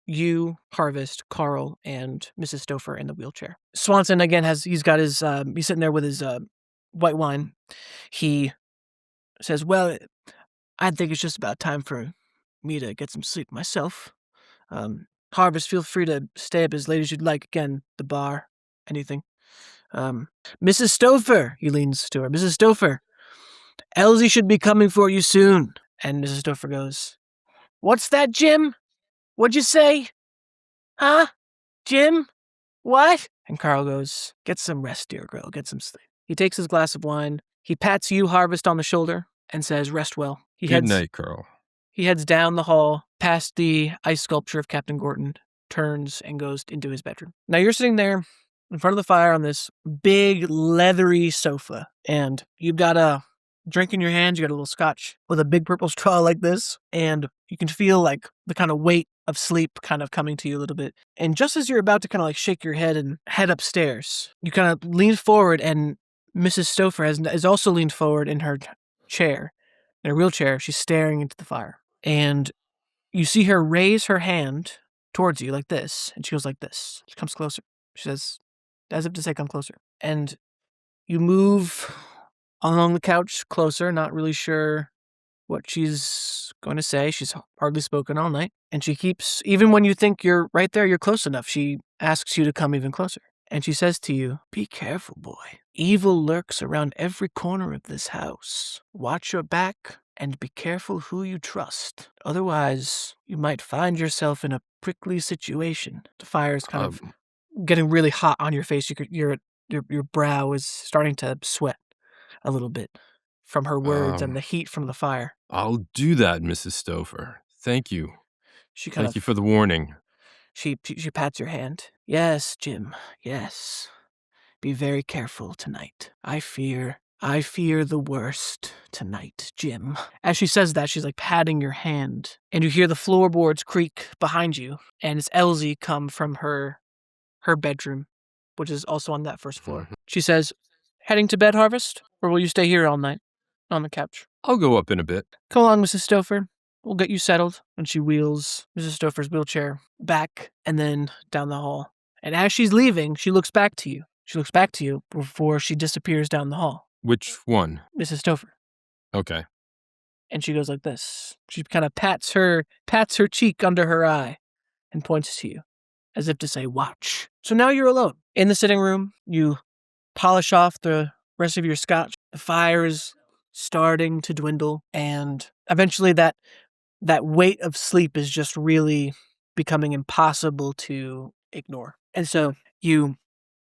you, Harvest, Carl, and Mrs. Stouffer in the wheelchair. Swanson, again, he's sitting there with his white wine. He says, well, I think it's just about time for me to get some sleep myself. Harvest, feel free to stay up as late as you'd like. Again, the bar, anything. Mrs. Stouffer, he leans to her. Mrs. Stouffer, Elsie should be coming for you soon. And Mrs. Stouffer goes, what's that, Jim? What'd you say? Huh? Jim? What? And Carl goes, get some rest, dear girl. Get some sleep. He takes his glass of wine. He pats you, Harvest, on the shoulder and says, rest well. Good night, Carl. He heads down the hall, past the ice sculpture of Captain Gorton, turns and goes into his bedroom. Now you're sitting there in front of the fire on this big, leathery sofa, and you've got a drink in your hand. You got a little scotch with a big purple straw like this, and you can feel like the kind of weight of sleep kind of coming to you a little bit. And just as you're about to kind of like shake your head and head upstairs, you kind of lean forward, and Mrs. Stouffer has also leaned forward in her chair, in her wheelchair. She's staring into the fire, and you see her raise her hand towards you like this, and she goes like this. She comes closer. She says, as if to say, come closer. And you move along the couch closer, not really sure what she's going to say. She's hardly spoken all night. And she keeps, even when you think you're right there, you're close enough, she asks you to come even closer. And she says to you, be careful, boy. Evil lurks around every corner of this house. Watch your back and be careful who you trust. Otherwise, you might find yourself in a prickly situation. The fire is kind of getting really hot on your face. Your brow is starting to sweat a little bit from her words and the heat from the fire. I'll do that, Mrs. Stouffer. Thank you. Thank you for the warning. She pats your hand. Yes, Jim, yes. Be very careful tonight. I fear the worst tonight, Jim. As she says that, she's like patting your hand, and you hear the floorboards creak behind you, and it's Elsie come from her bedroom, which is also on that first floor. She says, heading to bed, Harvest? Or will you stay here all night on the couch? I'll go up in a bit. Come along, Mrs. Stouffer. We'll get you settled. And she wheels Mrs. Stouffer's wheelchair back and then down the hall. And as she's leaving, she looks back to you. She looks back to you before she disappears down the hall. Which one? Mrs. Stouffer. Okay. And she goes like this. She kind of pats her cheek under her eye and points to you as if to say, watch. So now you're alone. In the sitting room, you polish off the rest of your scotch. The fire is starting to dwindle, and eventually that weight of sleep is just really becoming impossible to ignore. And so you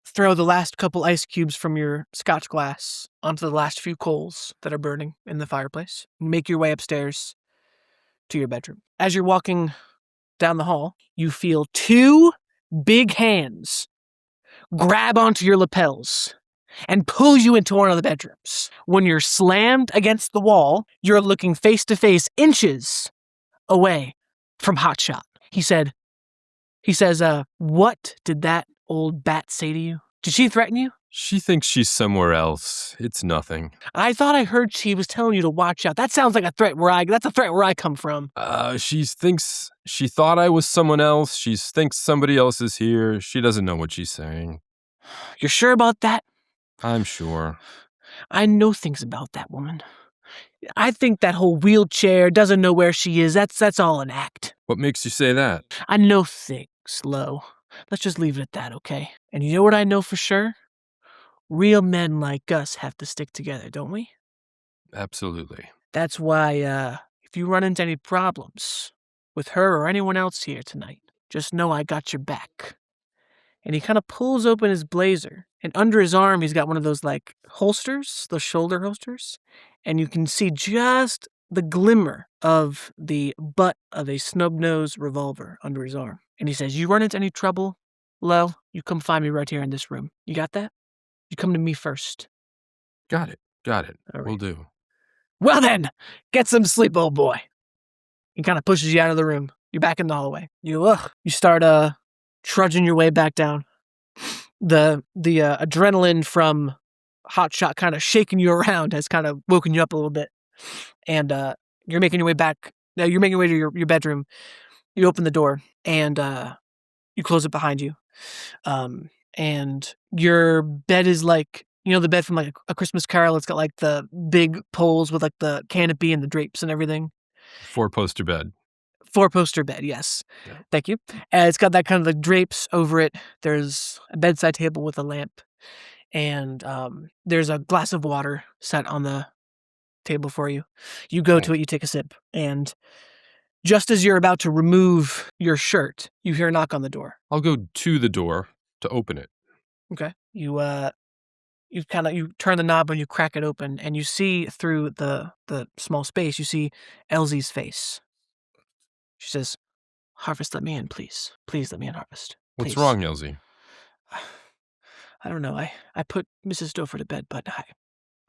throw the last couple ice cubes from your scotch glass onto the last few coals that are burning in the fireplace. Make your way upstairs to your bedroom. As you're walking down the hall, you feel two big hands grab onto your lapels and pull you into one of the bedrooms. When you're slammed against the wall, you're looking face to face, inches away from Hotshot. He says, what did that old bat say to you? Did she threaten you? She thinks she's somewhere else. It's nothing. I thought I heard she was telling you to watch out. That sounds like a threat that's a threat where I come from. She thought I was someone else. She thinks somebody else is here. She doesn't know what she's saying. You're sure about that? I'm sure. I know things about that woman. I think that whole wheelchair doesn't know where she is. That's all an act. What makes you say that? I know things, Lo. Let's just leave it at that, okay? And you know what I know for sure? Real men like us have to stick together, don't we? Absolutely. That's why, if you run into any problems with her or anyone else here tonight, just know I got your back. And he kind of pulls open his blazer, and under his arm, he's got one of those, like, holsters, those shoulder holsters, and you can see just the glimmer of the butt of a snub-nosed revolver under his arm. And he says, you run into any trouble, Lo, you come find me right here in this room. You got that? You come to me first. Got it. All right. Will do. Well then, get some sleep, old boy. He kind of pushes you out of the room. You're back in the hallway. You start trudging your way back down. The adrenaline from Hotshot kind of shaking you around has kind of woken you up a little bit. And you're making your way back. Now you're making your way to your bedroom. You open the door and you close it behind you. And your bed is like, you know, the bed from like A Christmas Carol. It's got like the big poles with like the canopy and the drapes and everything. 4-poster bed. 4-poster bed, yes. Yeah. Thank you. It's got that kind of the drapes over it. There's a bedside table with a lamp. And there's a glass of water set on the table for you. You go to it, you take a sip. And just as you're about to remove your shirt, you hear a knock on the door. I'll go to the door to open it. Okay. You turn the knob and you crack it open, and you see through the small space, you see Elsie's face. She says, Harvest, let me in, please. Please let me in, Harvest. Please. What's wrong, Elsie? I don't know. I put Mrs. Stouffer to bed, but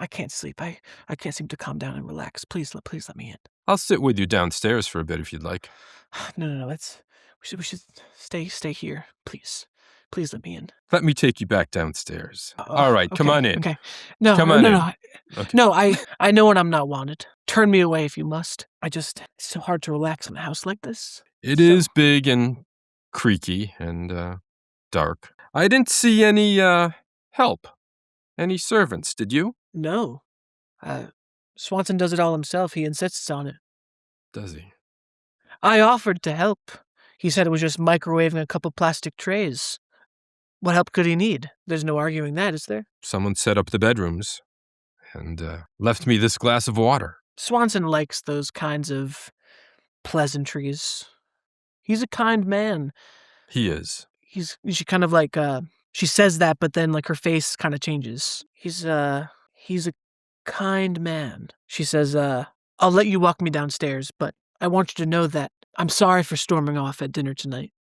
I can't sleep. I can't seem to calm down and relax. Please let me in. I'll sit with you downstairs for a bit if you'd like. No. We should stay here, please. Please let me in. Let me take you back downstairs. All right, okay, come on in. Okay. No, come on in. Okay. No, I know when I'm not wanted. Turn me away if you must. It's so hard to relax in a house like this. It is big and creaky and dark. I didn't see any help. Any servants, did you? No. Swanson does it all himself. He insists on it. Does he? I offered to help. He said it was just microwaving a couple plastic trays. What help could he need? There's no arguing that, is there? Someone set up the bedrooms and left me this glass of water. Swanson likes those kinds of pleasantries. He's a kind man. He is. She kind of like, she says that, but then like her face kind of changes. He's a kind man. She says, I'll let you walk me downstairs, but I want you to know that I'm sorry for storming off at dinner tonight.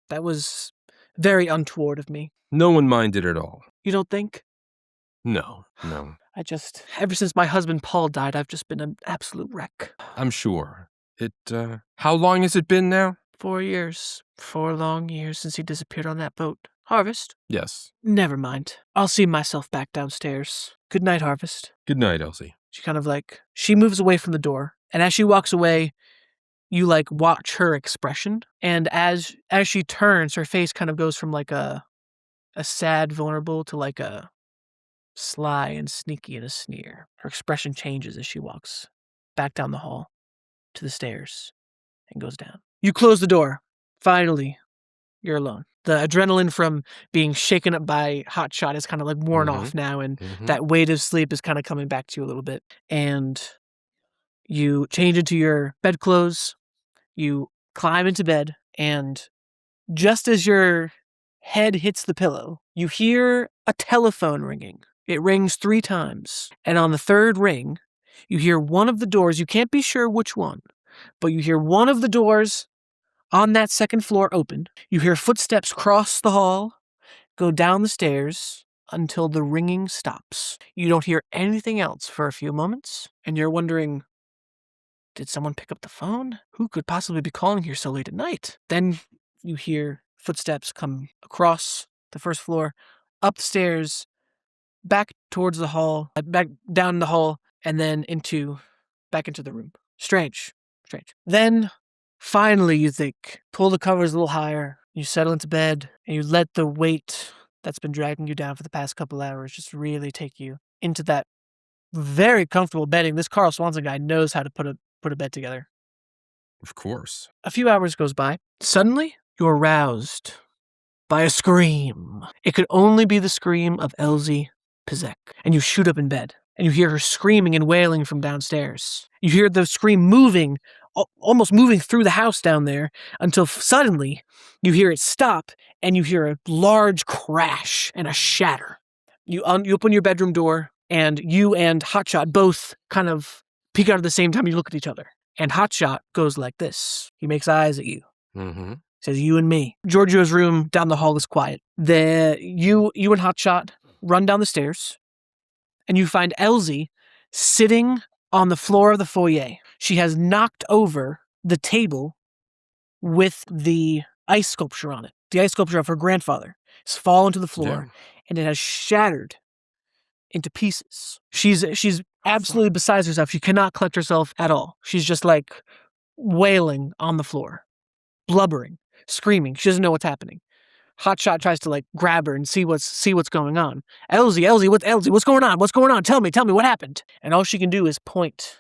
That was very untoward of me. No one minded at all. You don't think? No. Ever since my husband Paul died, I've just been an absolute wreck. I'm sure. How long has it been now? 4 years. 4 long years since he disappeared on that boat. Harvest? Yes. Never mind. I'll see myself back downstairs. Good night, Harvest. Good night, Elsie. She kind of like, she moves away from the door, and as she walks away, you like watch her expression, and as she turns, her face kind of goes from like a sad, vulnerable to like a sly and sneaky and a sneer. Her expression changes as she walks back down the hall to the stairs and goes down. You close the door. Finally, you're alone. The adrenaline from being shaken up by Hotshot is kind of like worn off now, and that weight of sleep is kind of coming back to you a little bit. And you change into your bedclothes, you climb into bed, and just as your head hits the pillow, you hear a telephone ringing. It rings 3 times, and on the 3rd ring, you hear one of the doors, you can't be sure which one, but you hear one of the doors on that 2nd floor open. You hear footsteps cross the hall, go down the stairs until the ringing stops. You don't hear anything else for a few moments, and you're wondering, did someone pick up the phone? Who could possibly be calling here so late at night? Then you hear footsteps come across the 1st floor, up the stairs, back towards the hall, back down the hall, and then back into the room. Strange. Then, finally, you think, pull the covers a little higher, you settle into bed, and you let the weight that's been dragging you down for the past couple hours just really take you into that very comfortable bedding. This Carl Swanson guy knows how to put a bed together. Of course. A few hours goes by. Suddenly, you're roused by a scream. It could only be the scream of Elsie Pizek. And you shoot up in bed, and you hear her screaming and wailing from downstairs. You hear the scream moving, almost moving through the house down there, until suddenly you hear it stop, and you hear a large crash and a shatter. You open your bedroom door, and you and Hotshot both kind of peek out at the same time. You look at each other, and Hotshot goes like this. He makes eyes at you. Says, you and me. Giorgio's room down the hall is quiet. You and Hotshot run down the stairs, and you find Elsie sitting on the floor of the foyer. She has knocked over the table with the ice sculpture on it. The ice sculpture of her grandfather has fallen to the floor, and it has shattered into pieces. She's absolutely beside herself. She cannot collect herself at all. She's just like wailing on the floor, blubbering, screaming. She doesn't know what's happening. Hotshot tries to like grab her and see what's going on. Elsie, what's going on? What's going on? Tell me what happened. And all she can do is point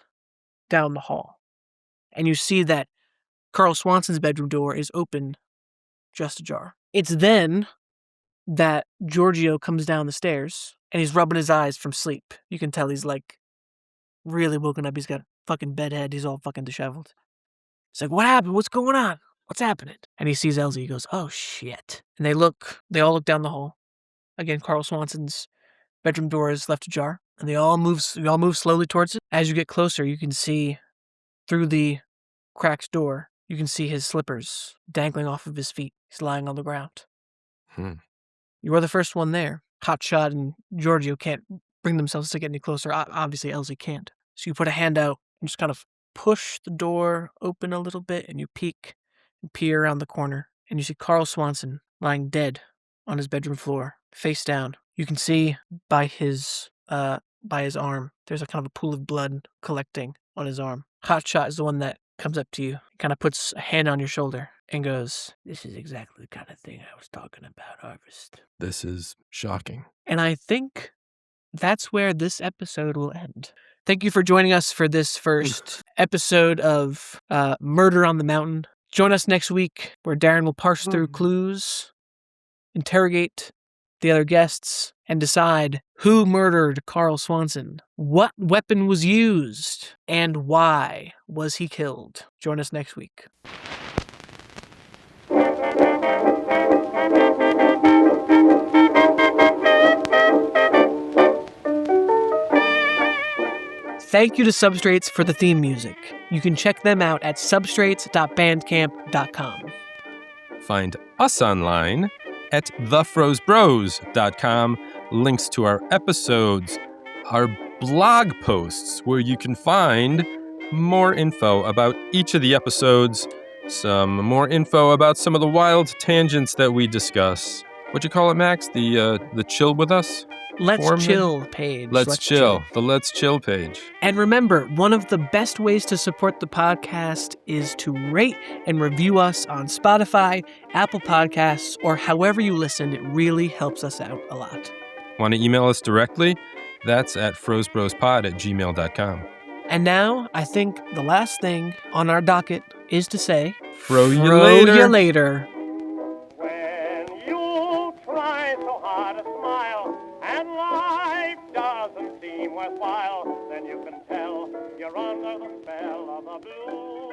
down the hall. And you see that Carl Swanson's bedroom door is open, just ajar. It's then that Giorgio comes down the stairs, and he's rubbing his eyes from sleep. You can tell he's like really woken up. He's got a fucking bedhead. He's all fucking disheveled. It's like, what happened? What's going on? What's happening? And he sees Elsie. He goes, oh shit. And they all look down the hall. Again, Carl Swanson's bedroom door is left ajar, and we all move slowly towards it. As you get closer, you can see through the cracked door, you can see his slippers dangling off of his feet. He's lying on the ground. You are the first one there. Hotshot and Giorgio can't bring themselves to get any closer. Obviously, Elsie can't. So you put a hand out and just kind of push the door open a little bit, and you peek and peer around the corner, and you see Carl Swanson lying dead on his bedroom floor, face down. You can see by his arm, there's a kind of a pool of blood collecting on his arm. Hotshot is the one that comes up to you, kind of puts a hand on your shoulder, and goes, this is exactly the kind of thing I was talking about, Harvest. This is shocking. And I think that's where this episode will end. Thank you for joining us for this first episode of Murder on the Mountain. Join us next week where Darren will parse through clues, interrogate the other guests, and decide who murdered Carl Swanson, what weapon was used, and why was he killed. Join us next week. Thank you to Substrates for the theme music. You can check them out at substrates.bandcamp.com. Find us online at thefrozebros.com. Links to our episodes, our blog posts where you can find more info about each of the episodes, some more info about some of the wild tangents that we discuss. What'd you call it, Max? The chill with us? Let's Chill page. Let's Chill. The Let's Chill page. And remember, one of the best ways to support the podcast is to rate and review us on Spotify, Apple Podcasts, or however you listen. It really helps us out a lot. Want to email us directly? That's at frozebrospod@gmail.com. And now, I think the last thing on our docket is to say, Fro you you later. later. When you try so hard to smile and life doesn't seem worthwhile, then you can tell you're under the spell of the blue.